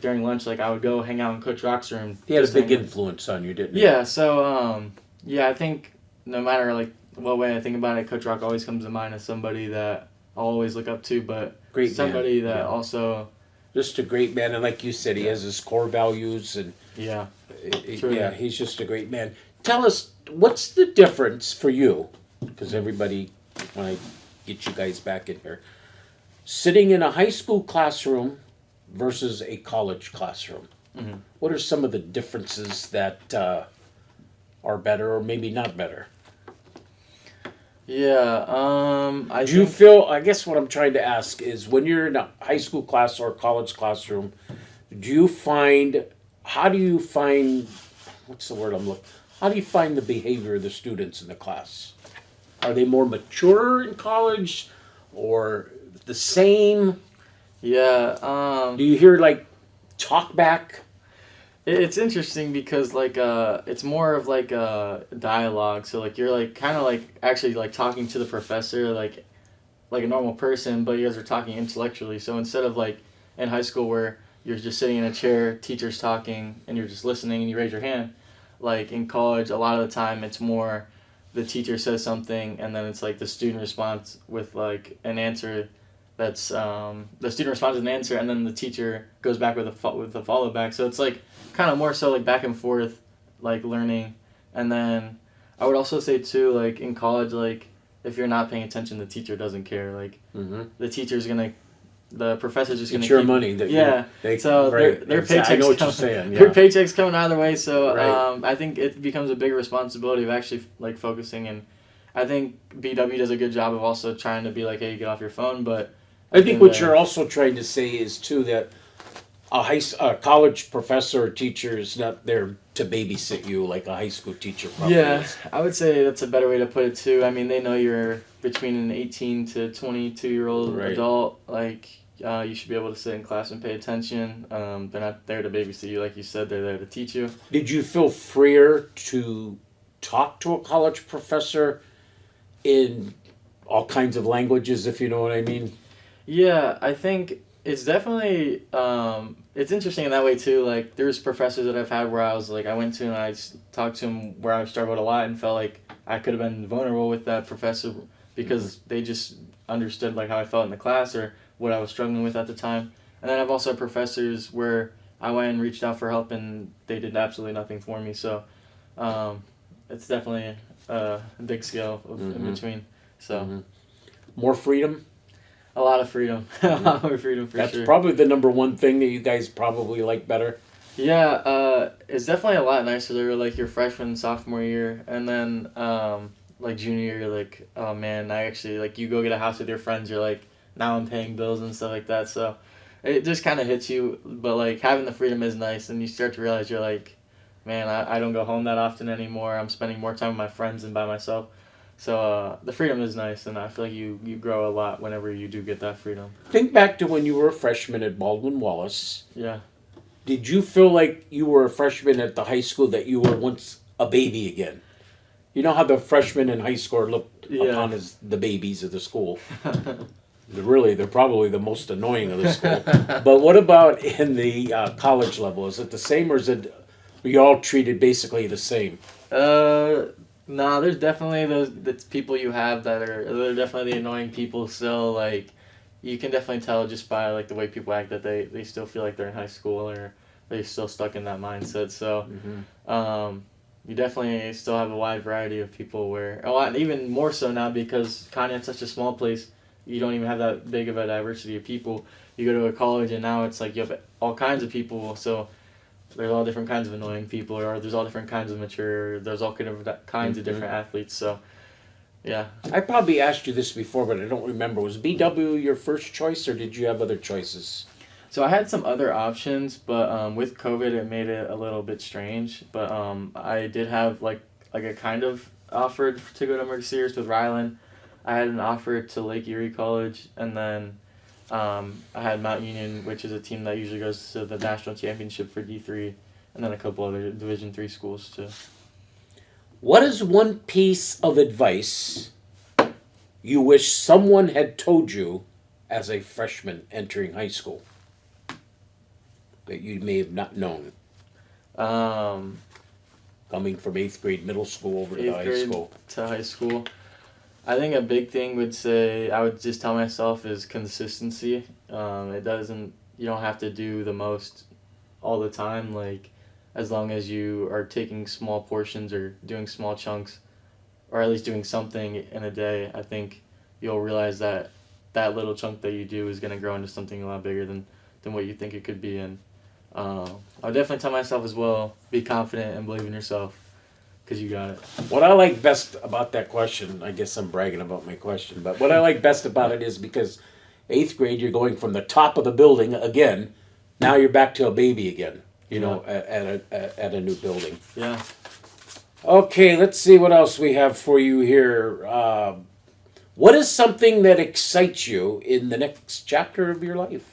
during lunch, like I would go hang out in Coach Rock's room. He had a big influence on you, didn't he? Yeah, so I think no matter like what way I think about it, Coach Rock always comes to mind as somebody that I'll always look up to, but Great somebody man. that also Just a great man, and like you said, he has his core values, and he's just a great man. Tell us, what's the difference for you? Because everybody, when I get you guys back in here, sitting in a high school classroom versus a college classroom. What are some of the differences that are better, or maybe not better? Yeah, Do you feel, I guess what I'm trying to ask is, when you're in a high school class or college classroom, how do you find the behavior of the students in the class? Are they more mature in college or the same? Yeah. Do you hear like talk back? It's interesting because like it's more of like a dialogue. So like you're like kind of like actually like talking to the professor like a normal person, but you guys are talking intellectually. So instead of like in high school where you're just sitting in a chair, teacher's talking, and you're just listening and you raise your hand, like in college a lot of the time it's more the teacher says something and then it's like the student responds with like an answer that's the student responds with an answer and then the teacher goes back with a follow back. So it's like kind of more so like back and forth, like learning. And then I would also say too, like in college, like if you're not paying attention, the teacher doesn't care. Like the teacher's gonna, the professor's just gonna it's your keep, money that so right. their I paychecks know what come, you're saying. Yeah. their paychecks coming either way. So Right. I think it becomes a bigger responsibility of actually like focusing. And I think BW does a good job of also trying to be like, hey, get off your phone. But I think what you're also trying to say is too that a college professor or teacher is not there to babysit you like a high school teacher probably yeah, is. I would say that's a better way to put it too. I mean, they know you're between an 18 to 22-year-old Right. adult. Like, you should be able to sit in class and pay attention. They're not there to babysit you, like you said. They're there to teach you. Did you feel freer to talk to a college professor in all kinds of languages, if you know what I mean? Yeah, I think it's definitely it's interesting in that way too. Like there's professors that I've had where I was like I went to and I talked to them where I struggled a lot and felt like I could have been vulnerable with that professor because they just understood like how I felt in the class or what I was struggling with at the time. And then I've also had professors where I went and reached out for help and they did absolutely nothing for me. So it's definitely a big scale in between. So More freedom? a lot of freedom, a lot more freedom for That's sure. probably the number one thing that you guys probably like better. Yeah, it's definitely a lot nicer like your freshman, sophomore year, and then like junior year, like oh man, I actually like you go get a house with your friends, you're like now I'm paying bills and stuff like that. So it just kind of hits you, but like having the freedom is nice, and you start to realize you're like, man, I don't go home that often anymore. I'm spending more time with my friends than by myself. So the freedom is nice, and I feel like you grow a lot whenever you do get that freedom. Think back to when you were a freshman at Baldwin Wallace. Yeah. Did you feel like you were a freshman at the high school that you were once a baby again? You know how the freshmen in high school are looked upon as the babies of the school? They're probably the most annoying of the school. But what about in the college level? Is it the same or are you all treated basically the same? No, there's definitely those people you have they're definitely the annoying people still. Like, you can definitely tell just by like the way people act that they still feel like they're in high school or they're still stuck in that mindset. So, you definitely still have a wide variety of people where, and even more so now because Conneaut's such a small place, you don't even have that big of a diversity of people. You go to a college and now it's like you have all kinds of people. So there's all different kinds of annoying people, or there's all different kinds of mature, there's all kinds of different athletes. So, yeah. I probably asked you this before, but I don't remember. Was BW your first choice, or did you have other choices? So I had some other options, but with COVID, it made it a little bit strange. But I did have like a kind of offer to go to Mercyhurst with Ryland. I had an offer to Lake Erie College, and then I had Mount Union, which is a team that usually goes to the national championship for D3, and then a couple other Division III schools too. What is one piece of advice you wish someone had told you as a freshman entering high school that you may have not known? Coming from 8th grade middle school over to the high school. To high school. I think a big thing I would just tell myself is consistency. You don't have to do the most all the time. Like, as long as you are taking small portions or doing small chunks, or at least doing something in a day, I think you'll realize that that little chunk that you do is going to grow into something a lot bigger than what you think it could be. And I would definitely tell myself as well, be confident and believe in yourself, because you got it. What I like best about that question, I guess I'm bragging about my question, but what I like best about it is because 8th grade, you're going from the top of the building again, now you're back to a baby again, at a new building. Yeah. Okay, let's see what else we have for you here. What is something that excites you in the next chapter of your life?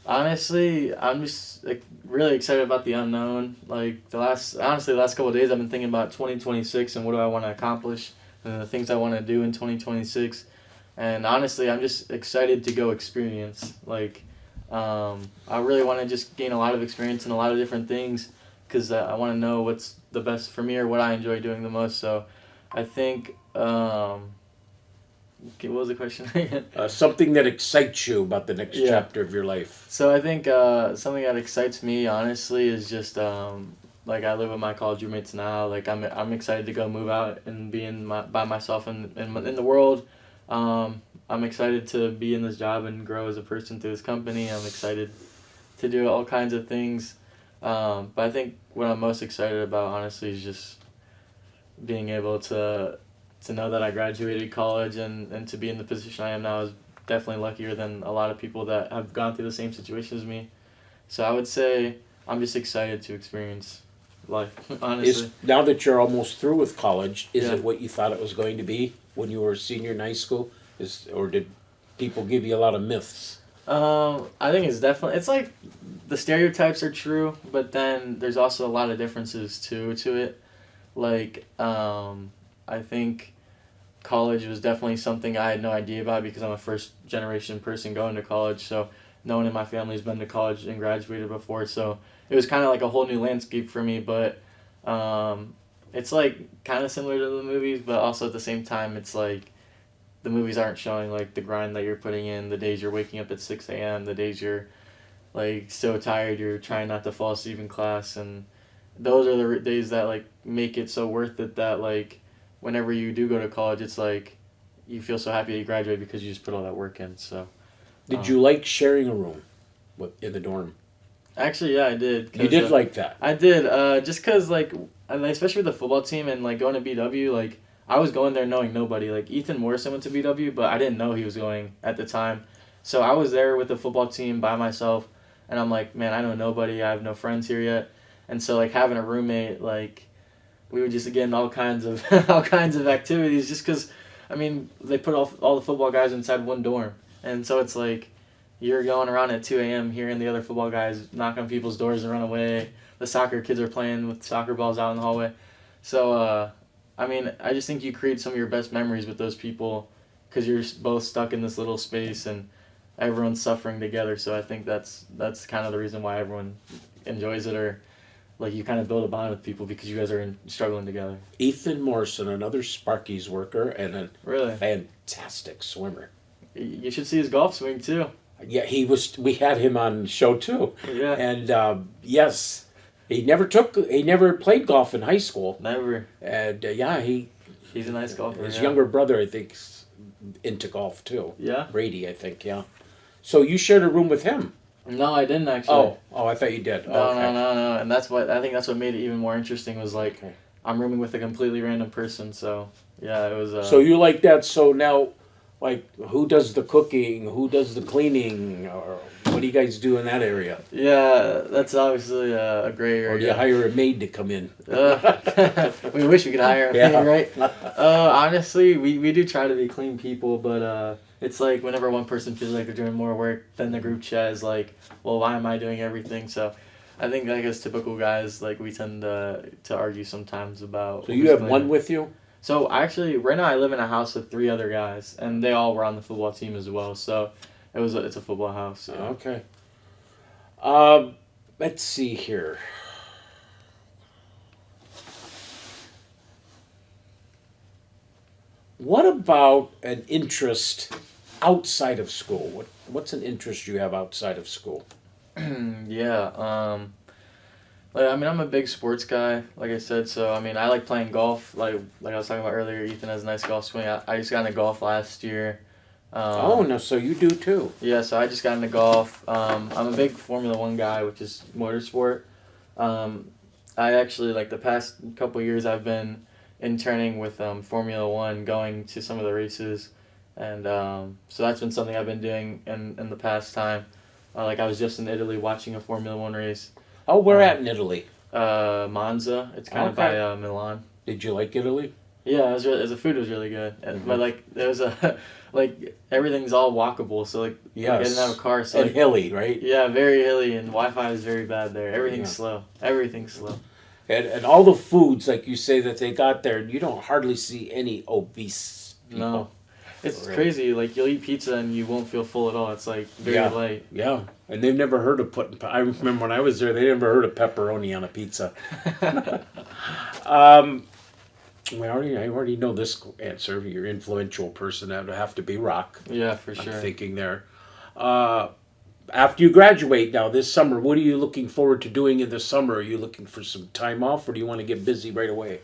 Honestly, I'm just like really excited about the unknown. Like the last couple of days, I've been thinking about 2026 and what do I want to accomplish and the things I want to do in 2026. And honestly, I'm just excited to go experience. Like, I really want to just gain a lot of experience in a lot of different things because I want to know what's the best for me or what I enjoy doing the most. So I think, okay, what was the question again? Something that excites you about the next Yeah. chapter of your life. So I think something that excites me, honestly, is just like I live with my college roommates now. Like I'm excited to go move out and be by myself in the world. I'm excited to be in this job and grow as a person through this company. I'm excited to do all kinds of things. But I think what I'm most excited about, honestly, is just being able to know that I graduated college and to be in the position I am now is definitely luckier than a lot of people that have gone through the same situation as me. So I would say I'm just excited to experience life, honestly. Now that you're almost through with college, is Yeah. it what you thought it was going to be when you were a senior in high school? Or did people give you a lot of myths? I think it's like the stereotypes are true, but then there's also a lot of differences to it. Like, I think college was definitely something I had no idea about because I'm a first generation person going to college. So no one in my family's been to college and graduated before. So it was kind of like a whole new landscape for me. But it's like kind of similar to the movies, but also at the same time, it's like the movies aren't showing like the grind that you're putting in, the days you're waking up at 6 a.m., the days you're like so tired you're trying not to fall asleep in class, and those are the days that like make it so worth it that like whenever you do go to college, it's like you feel so happy that you graduate because you just put all that work in. So Did you like sharing a room in the dorm? actually, yeah, I did. You did like that? I did, just because like especially with the football team and like going to BW, like I was going there knowing nobody. Like Ethan Morrison went to BW, but I didn't know he was going at the time. So I was there with the football team by myself, and I'm like, man, I know nobody. I have no friends here yet. And so like having a roommate, like we would just get in all kinds of all kinds of activities just because, I mean, they put all the football guys inside one dorm. And so it's like you're going around at 2 a.m. hearing the other football guys knock on people's doors and run away. The soccer kids are playing with soccer balls out in the hallway. So, I mean, I just think you create some of your best memories with those people because you're both stuck in this little space and everyone's suffering together. So I think that's kind of the reason why everyone enjoys it, or like you kind of build a bond with people because you guys are struggling together. Ethan Morrison, another Sparky's worker and a Really? fantastic swimmer. You should see his golf swing too. Yeah, he was. We had him on the show too. Yeah. And yes, he never played golf in high school. Never. And He's a nice golfer. his yeah. younger brother, I think, is into golf too. Yeah. Brady, I think. Yeah. So you shared a room with him. No, I didn't actually. Oh, I thought you did. No, Okay. no. And that's what made it even more interesting was like Okay. I'm rooming with a completely random person. So yeah, it was. So you like that? So now, like, who does the cooking? Who does the cleaning? Or what do you guys do in that area? Yeah, that's obviously a gray area. Or do you hire a maid to come in? We wish we could hire a Yeah. maid, right? Honestly, we do try to be clean people, but it's like whenever one person feels like they're doing more work, then the group chat is like, well, why am I doing everything? So I think like as typical guys, like we tend to argue sometimes about. So you have one with you? So actually, right now I live in a house with 3 other guys, and they all were on the football team as well. So it's a football house. Yeah. Okay. Let's see here. What about an interest outside of school? What's an interest you have outside of school? Yeah. Like I mean, I'm a big sports guy, like I said. So I mean, I like playing golf. Like I was talking about earlier, Ethan has a nice golf swing. I just got into golf last year. No, so you do too. Yeah, so I just got into golf. I'm a big Formula One guy, which is motorsport. I actually like the past couple years I've been interning with Formula One, going to some of the races, and so that's been something I've been doing in the past time. Like I was just in Italy watching a Formula One race. Oh, where at in Italy? Monza. It's kind of by Milan. Did you like Italy? Yeah, the food was really good, but like there was like everything's all walkable, so like Yes. I didn't have a car, so And like, hilly, right? yeah, very hilly, and Wi-Fi is very bad there. Everything's Yeah. slow. Everything's slow. And all the foods, like you say, that they got there, you don't hardly see any obese people. No, It's Right. crazy. Like you'll eat pizza and you won't feel full at all. It's like very Yeah. light. Yeah, and they've never heard of putting. I remember when I was there, they never heard of pepperoni on a pizza. I already know this answer. Your influential person, that would have to be Rock. Yeah, for I'm sure. thinking there. After you graduate now this summer, what are you looking forward to doing in the summer? Are you looking for some time off, or do you want to get busy right away?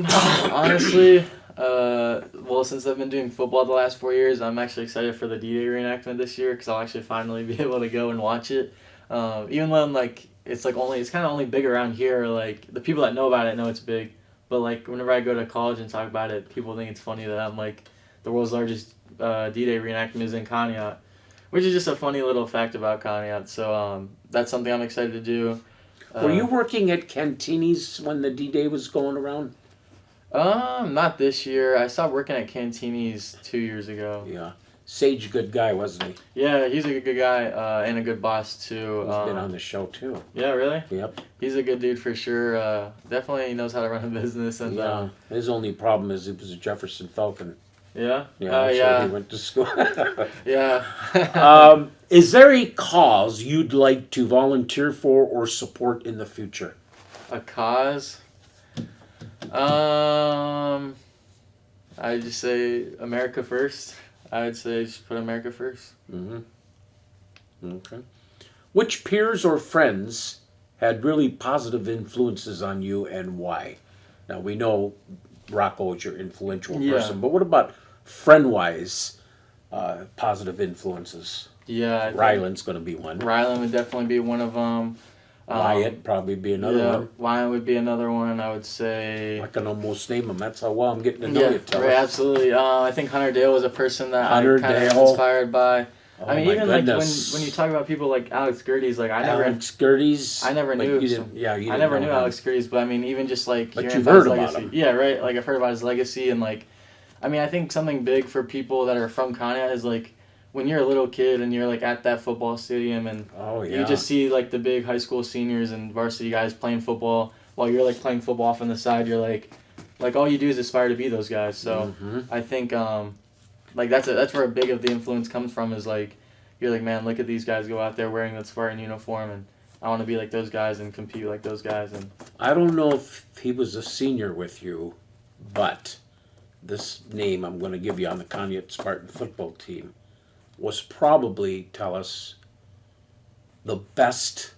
Honestly, well, since I've been doing football the last 4 years, I'm actually excited for the D-Day reenactment this year because I'll actually finally be able to go and watch it. Even though it's kind of only big around here. Like the people that know about it know it's big, but like whenever I go to college and talk about it, people think it's funny that I'm like the world's largest D-Day reenactment is in Conneaut, which is just a funny little fact about Conneaut. So that's something I'm excited to do. Were you working at Cantini's when the D-Day was going around? Not this year. I stopped working at Cantini's 2 years ago. Yeah. Sage, good guy, wasn't he? Yeah, he's a good guy and a good boss too. He's been on the show too. Yeah, really? Yep. He's a good dude for sure. Definitely knows how to run a business and Yeah. His only problem is he was a Jefferson Falcon. yeah. Yeah. So Yeah. he went to school. Yeah. Is there a cause you'd like to volunteer for or support in the future? A cause. I'd just say America first. I'd say just put America first. Mm-hmm. Okay. Which peers or friends had really positive influences on you and why? Now we know Rocco is your influential Yeah. person, but what about friend-wise positive influences? Yeah. I think Ryland's going to be one. Ryland would definitely be one of them. Wyatt probably be another one. Wyatt would be another one. I would say. I can almost name them. That's how well I'm getting to know Yeah, you, Tellus. right, absolutely. I think Hunter Dale was a person that Hunter I kind of Dale. was inspired by. Oh I mean, my even like goodness. when you talk about people like Alex Gerdes, like I never Like, knew. You didn't, yeah, you didn't I never know knew him. Alex Gerdes, but I mean, even just like But hearing you've about his heard about legacy. him. Yeah, right. Like I've heard about his legacy, and like, I mean, I think something big for people that are from Conneaut is like when you're a little kid and you're like at that football stadium and Oh yeah. you just see like the big high school seniors and varsity guys playing football while you're like playing football off on the side. You're like all you do is aspire to be those guys. So I think like that's where a big of the influence comes from is like you're like, man, look at these guys go out there wearing that Spartan uniform and I want to be like those guys and compete like those guys. And I don't know if he was a senior with you, but this name I'm going to give you on the Conneaut Spartan football team was probably, Tellus, the best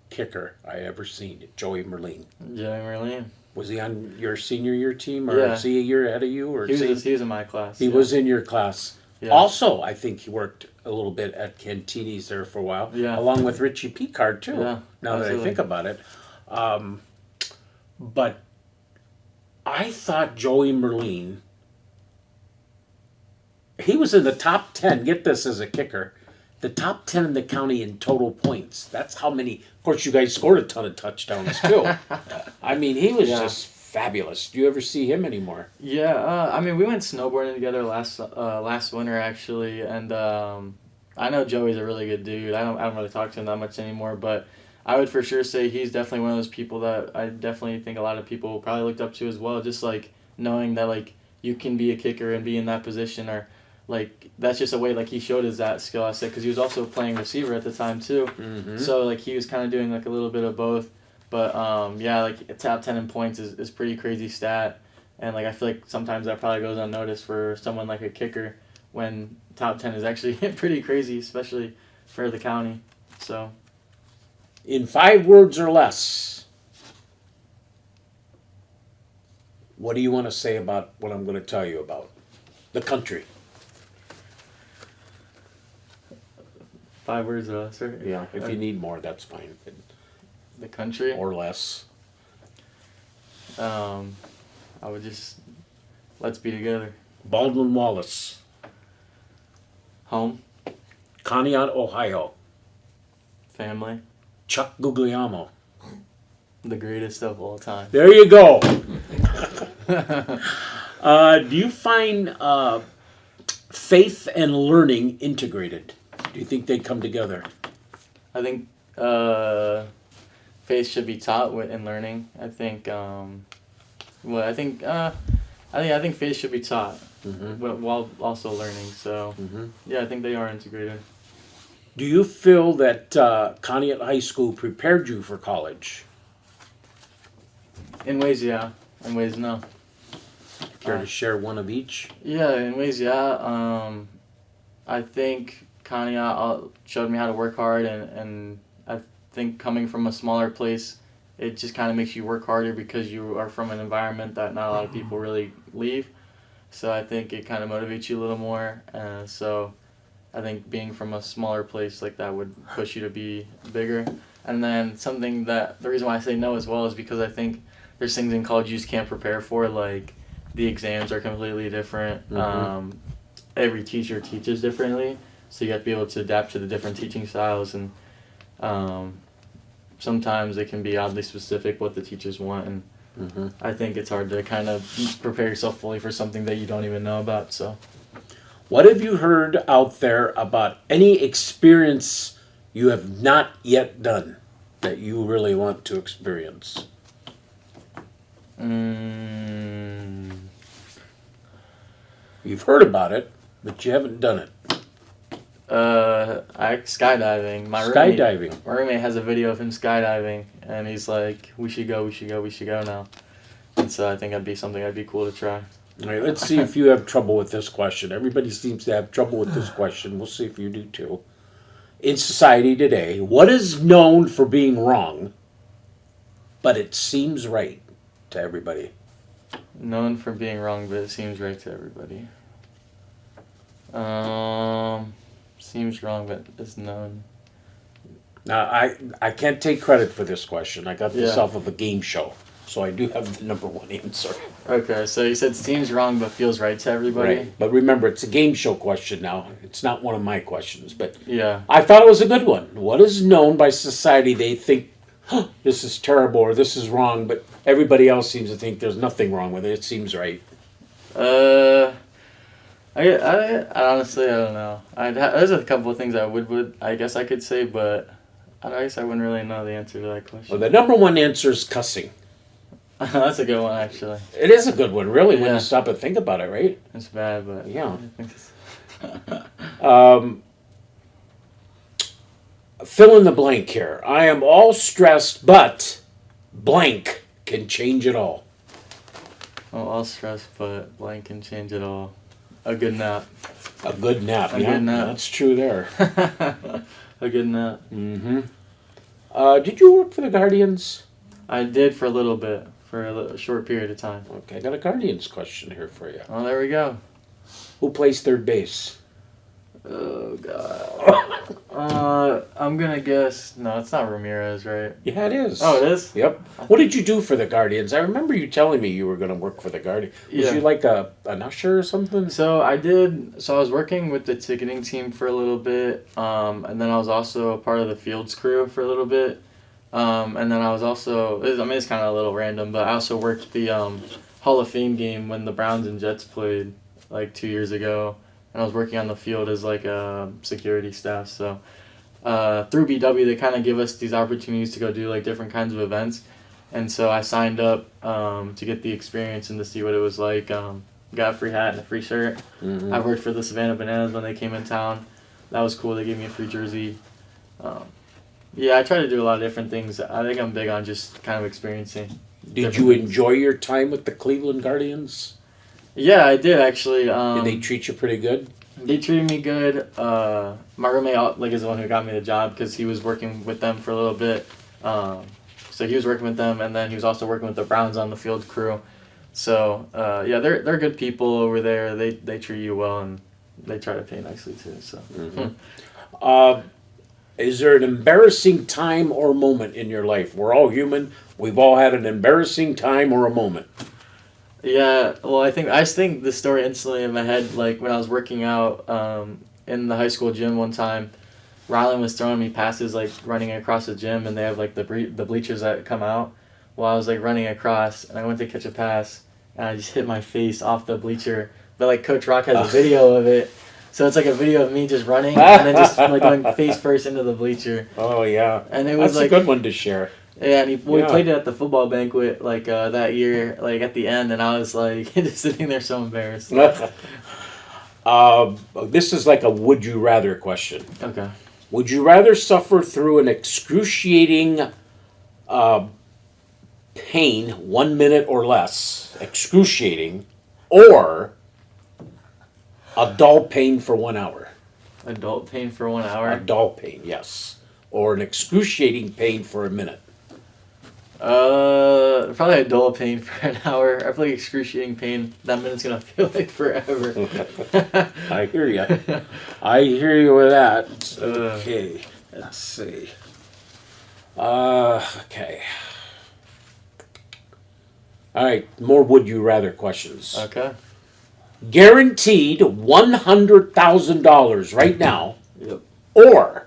kicker I ever seen, Joey Merlin. Joey Merlin. Was he on your senior year team, or Yeah. is he a year ahead of you? Or He was in my class. He was in your class. Yeah. Also, I think he worked a little bit at Cantini's there for a while, Yeah. along with Richie Picard too. Yeah, now that I absolutely. think about it, but I thought Joey Merlin. He was in the top 10. Get this as a kicker, the top 10 in the county in total points. That's how many. Of course, you guys scored a ton of touchdowns too. I mean, he was Yeah. just fabulous. Do you ever see him anymore? Yeah, I mean, we went snowboarding together last winter actually, and I know Joey's a really good dude. I don't really talk to him that much anymore, but I would for sure say he's definitely one of those people that I definitely think a lot of people probably looked up to as well. Just like knowing that like you can be a kicker and be in that position, or like that's just a way like he showed his that skill. I said because he was also playing receiver at the time too, so like he was kind of doing like a little bit of both. But yeah, like a top 10 in points is pretty crazy stat, and like I feel like sometimes that probably goes unnoticed for someone like a kicker when top 10 is actually pretty crazy, especially for the county. So In 5 words or less, what do you want to say about what I'm going to tell you about? The country. 5 words or less, right? Yeah, if you need more, that's fine. The country. Or less. I would just let's be together. Baldwin Wallace. Home, Conneaut, Ohio. family, Chuck Guglielmo. the greatest of all time. There you go. Do you find faith and learning integrated? Do you think they come together? I think faith should be taught in learning. I think I think faith should be taught, Mm-hmm. but while also learning. So Mm-hmm. yeah, I think they are integrated. Do you feel that Conneaut High School prepared you for college? In ways, yeah. In ways, no. Care to share one of each? Yeah, in ways, yeah. I think Conneaut showed me how to work hard, and I think coming from a smaller place, it just kind of makes you work harder because you are from an environment that not a lot of people really leave. So I think it kind of motivates you a little more. So I think being from a smaller place like that would push you to be bigger. And then something that the reason why I say no as well is because I think there's things in college you just can't prepare for, like the exams are completely different. Mhm. Every teacher teaches differently, so you have to be able to adapt to the different teaching styles, and sometimes it can be oddly specific what the teachers want, and Mm-hmm. I think it's hard to kind of prepare yourself fully for something that you don't even know about. So What have you heard out there about any experience you have not yet done that you really want to experience? You've heard about it, but you haven't done it. Skydiving. Skydiving. My roommate has a video of him skydiving, and he's like, "We should go, we should go, we should go now." And so I think that'd be something that'd be cool to try. All right, let's see if you have trouble with this question. Everybody seems to have trouble with this question. We'll see if you do too. In society today, what is known for being wrong, but it seems right to everybody? Known for being wrong, but it seems right to everybody. Seems wrong, but it's known. Now, I can't take credit for this question. I got this Yeah. off of a game show, so I do have the number one answer. Okay, so you said seems wrong, but feels right to everybody. Right. But remember, it's a game show question now. It's not one of my questions, but Yeah. I thought it was a good one. What is known by society they think, huh, this is terrible or this is wrong, but everybody else seems to think there's nothing wrong with it. It seems right. I honestly I don't know. There's a couple of things I would I guess I could say, but I guess I wouldn't really know the answer to that Well, question. the number one answer is cussing. That's a good one, actually. It is a good one, really, when Yeah. you stop and think about it, right? It's bad, but Yeah. I think it's Fill in the blank here. I am all stressed, but blank can change it all. well, all stress, but blank can change it all. A good nap. A good nap. A Yeah, good nap. that's true there. A good nap. Mm-hmm. Did you work for the Guardians? I did for a little bit, for a short period of time. Okay, I got a Guardians question here for you. Oh, there we go. Who plays third base? Oh God. I'm gonna guess. No, it's not Ramirez, right? Yeah, it is. Oh, it is. Yep. What did you do for the Guardians? I remember you telling me you were going to work for the Guardians. Was Yeah. you like an usher or something? So I did. So I was working with the ticketing team for a little bit, and then I was also a part of the fields crew for a little bit, and then I was also. It's kind of a little random, but I also worked the Hall of Fame game when the Browns and Jets played like 2 years ago, and I was working on the field as like a security staff. So through BW, they kind of give us these opportunities to go do like different kinds of events, and so I signed up to get the experience and to see what it was like. Got a free hat and a free shirt. Mm-hmm. I worked for the Savannah Bananas when they came in town. That was cool. They gave me a free jersey. Yeah, I try to do a lot of different things. I think I'm big on just kind of experiencing. Did you enjoy your time with the Cleveland Guardians? Yeah, I did actually. Did they treat you pretty good? They treated me good. My roommate is the one who got me the job because he was working with them for a little bit. So he was working with them, and then he was also working with the Browns on the field crew. So yeah, they're good people over there. They treat you well, and they try to pay nicely too. So. Mm-hmm. Is there an embarrassing time or moment in your life? We're all human. We've all had an embarrassing time or a moment. Yeah, well, I just think the story instantly in my head, like when I was working out in the high school gym one time, Rylan was throwing me passes like running across the gym, and they have like the bleachers that come out. Well, I was like running across, and I went to catch a pass, and I just hit my face off the bleacher. But like Coach Rock has a video of it, so it's like a video of me just running and then just like going face first into the bleacher. Oh yeah, And it was that's like a good one to share. Yeah, and we Yeah. played it at the football banquet like that year, like at the end, and I was like just sitting there so embarrassed. This is like a would you rather question. Okay. Would you rather suffer through an excruciating pain 1 minute or less, excruciating, or a dull pain for 1 hour? Adult pain for 1 A hour. dull pain, yes. Or an excruciating pain for a minute. Probably adult pain for an hour. I feel like excruciating pain. That minute's gonna feel like forever. I hear you. I hear you with that. Okay, let's see. Okay. All right, more would you rather questions. Okay. Guaranteed $100,000 right now, Yep. or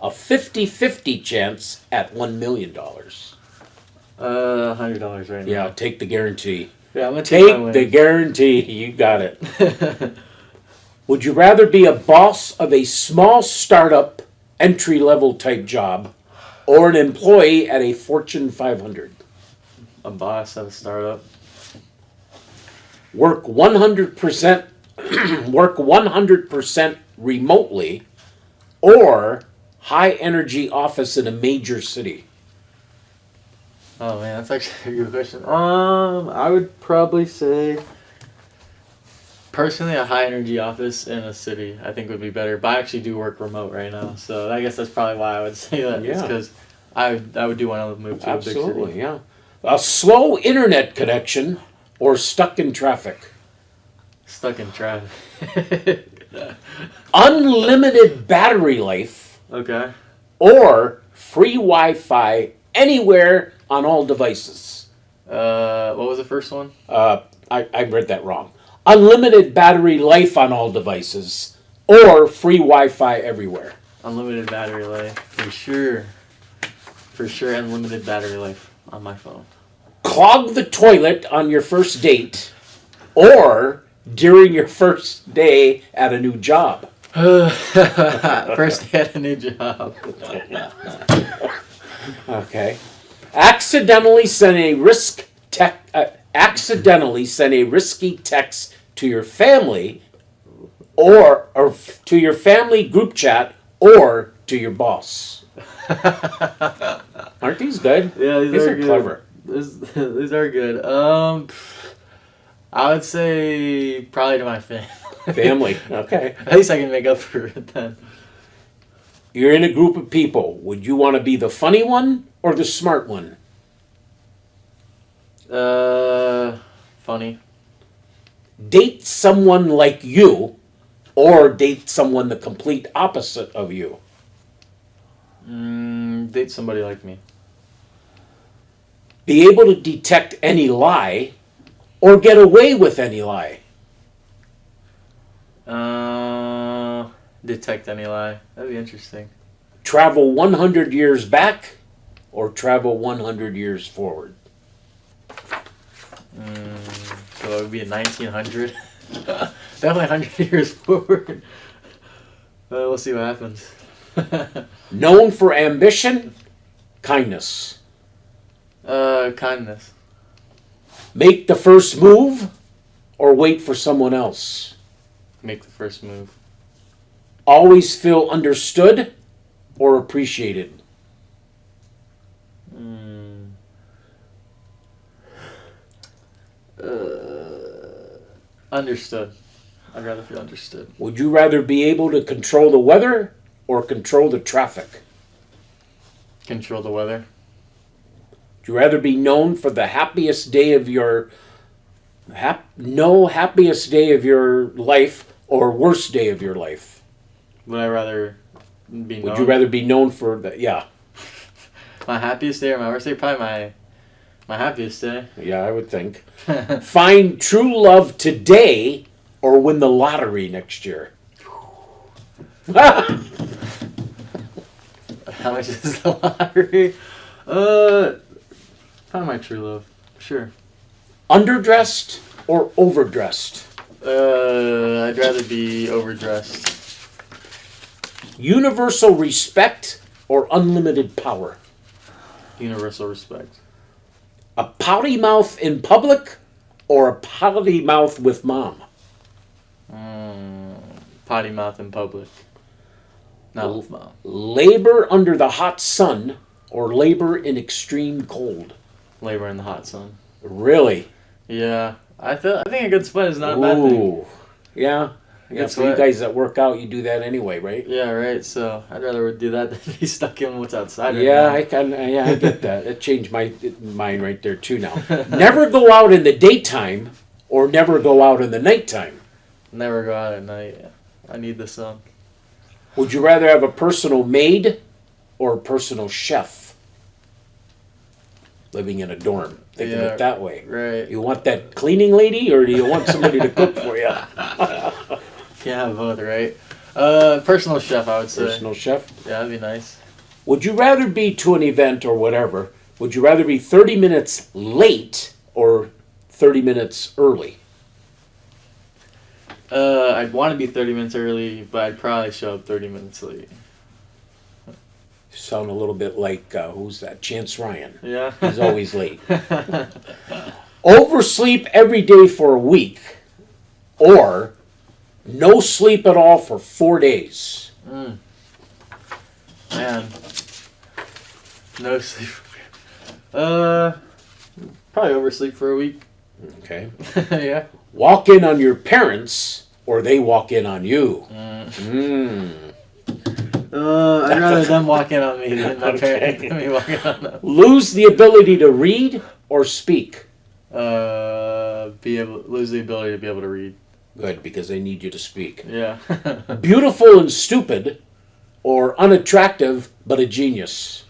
a 50-50 chance at $1 million. $100 right now. Yeah, take the guarantee. Yeah, I'm gonna take my Take the guarantee. You got it. Would you rather be a boss of a small startup entry-level type job or an employee at a Fortune 500? A boss at a startup. Work 100% work 100% remotely or high energy office in a major city. Oh man, that's actually a good question. I would probably say personally a high energy office in a city I think would be better. But I actually do work remote right now, so I guess that's probably why I would say that. Yeah. Because I would do want to move to a big Absolutely, city. yeah. A slow internet connection or stuck in traffic. Stuck in traffic. Unlimited battery life Okay. or free Wi-Fi anywhere on all devices. What was the first one? I read that wrong. Unlimited battery life on all devices or free Wi-Fi everywhere. Unlimited battery life. For sure. For sure, unlimited battery life on my phone. Clog the toilet on your first date or during your first day at a new job. First day at a new job. Okay. Accidentally send a risky text to your family or to your family group chat or to your boss. Aren't these good? Yeah, these These are good. clever. These are good. I would say probably to my family. Family. Okay. At least I can make up for it then. You're in a group of people. Would you want to be the funny one or the smart one? Funny. Date someone like you or date someone the complete opposite of you. Date somebody like me. Be able to detect any lie or get away with any lie. Detect any lie. That'd be interesting. Travel 100 years back or travel 100 years forward. So it would be in 1900. Definitely 100 years forward. We'll see what happens. Known for ambition, kindness. Kindness. Make the first move or wait for someone else. Make the first move. Always feel understood or appreciated. Understood. I'd rather feel understood. Would you rather be able to control the weather or control the traffic? Control the weather. Would you rather be known for the happiest day of your happiest day of your life or worst day of your life? Would I rather be known? Would you rather be known for the My happiest day or my worst day? Probably my happiest day. Yeah, I would think. Find true love today or win the lottery next year. How much is the lottery? Find my true love. Sure. Underdressed or overdressed? I'd rather be overdressed. Universal respect or unlimited power? Universal respect. A potty mouth in public or a potty mouth with mom? Potty mouth in public. Not with mom. Labor under the hot sun or labor in extreme cold? Labor in the hot sun. Really? Yeah. I think a good sweat is not a bad thing. Ooh. Yeah. Yeah, Good for you sweat. guys that work out, you do that anyway, right? Yeah, right. So I'd rather do that than be stuck in what's outside. Right Yeah, now. I get that. That changed my mind right there too now. Never go out in the daytime or never go out in the nighttime. Never go out at night. I need the sun. Would you rather have a personal maid or a personal chef living in a dorm? Think of it that way. Right. You want that cleaning lady or do you want somebody to cook for you? Can't have both, right? Personal chef, I would say. Personal chef? Yeah, that'd be nice. Would you rather be to an event or whatever, would you rather be 30 minutes late or 30 minutes early? I'd want to be 30 minutes early, but I'd probably show up 30 minutes late. Sound a little bit like, who's that? Chance Ryan. Yeah. He's always late. Oversleep every day for a week or no sleep at all for 4 days. Man. No sleep. Probably oversleep for a week. Okay. Yeah. Walk in on your parents or they walk in on you. I'd rather them walk in on me than my parents than me walking on them. Lose the ability to read or speak. Lose the ability to be able to read. Good, because they need you to speak. Yeah. Beautiful and stupid or unattractive but a genius.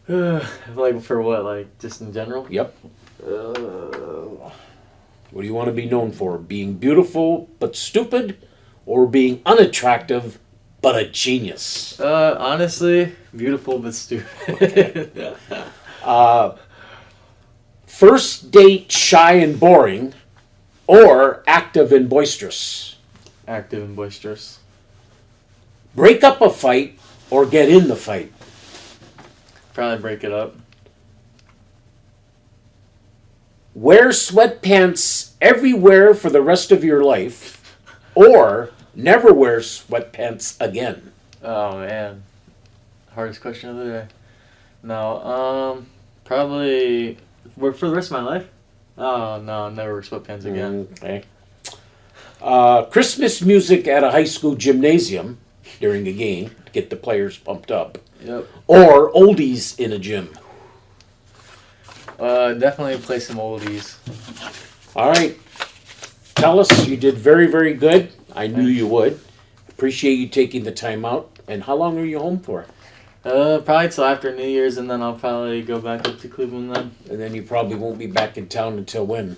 Like for what? Like just in general? Yep. What do you want to be known for? Being beautiful but stupid or being unattractive but a genius? Honestly, beautiful but stupid. First date shy and boring or active and boisterous? Active and boisterous. Break up a fight or get in the fight? Probably break it up. Wear sweatpants everywhere for the rest of your life or never wear sweatpants again? Oh man, hardest question of the day. No, probably work for the rest of my life. Oh no, never wear sweatpants again. Okay. Christmas music at a high school gymnasium during a game to get the players pumped up, Yep. or oldies in a gym. Definitely play some oldies. All right. Tellus, you did very, very good. I knew you would. Appreciate you taking the time out. And how long are you home for? Probably till after New Year's, and then I'll probably go back up to Cleveland then. And then you probably won't be back in town until when?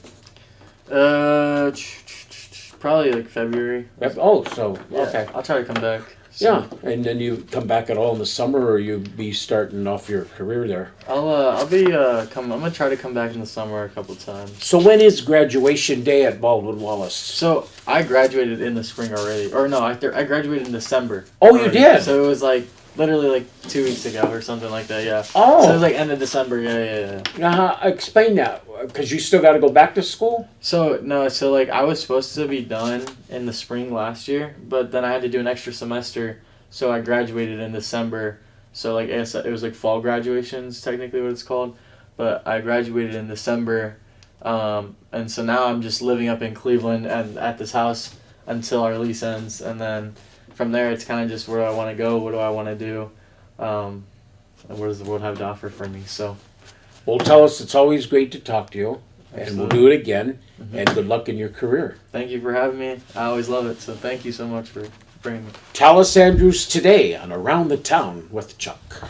Probably like February. Oh, so, Yeah, okay. I'll try to come back. Yeah, and then you come back at all in the summer, or you be starting off your career there? I'll be I'm gonna try to come back in the summer a couple times. So when is graduation day at Baldwin Wallace? So I graduated in the spring already, or no, I graduated in December. Oh, you already. did? So it was like literally like 2 weeks ago or something like that. Yeah. Oh. So it was like end of December. Yeah. Explain that, because you still got to go back to school? So like I was supposed to be done in the spring last year, but then I had to do an extra semester, so I graduated in December. So like it was like fall graduations, technically what it's called, but I graduated in December, and so now I'm just living up in Cleveland and at this house until our lease ends, and then from there it's kind of just where do I want to go, what do I want to do, and what does the world have to offer for me. So. Well, tell us, it's always great to talk to you, and Absolutely. we'll do it again, and good luck in your career. Thank you for having me. I always love it, so thank you so much for bringing me. Tellus Andrews today on Around the Town with Chuck.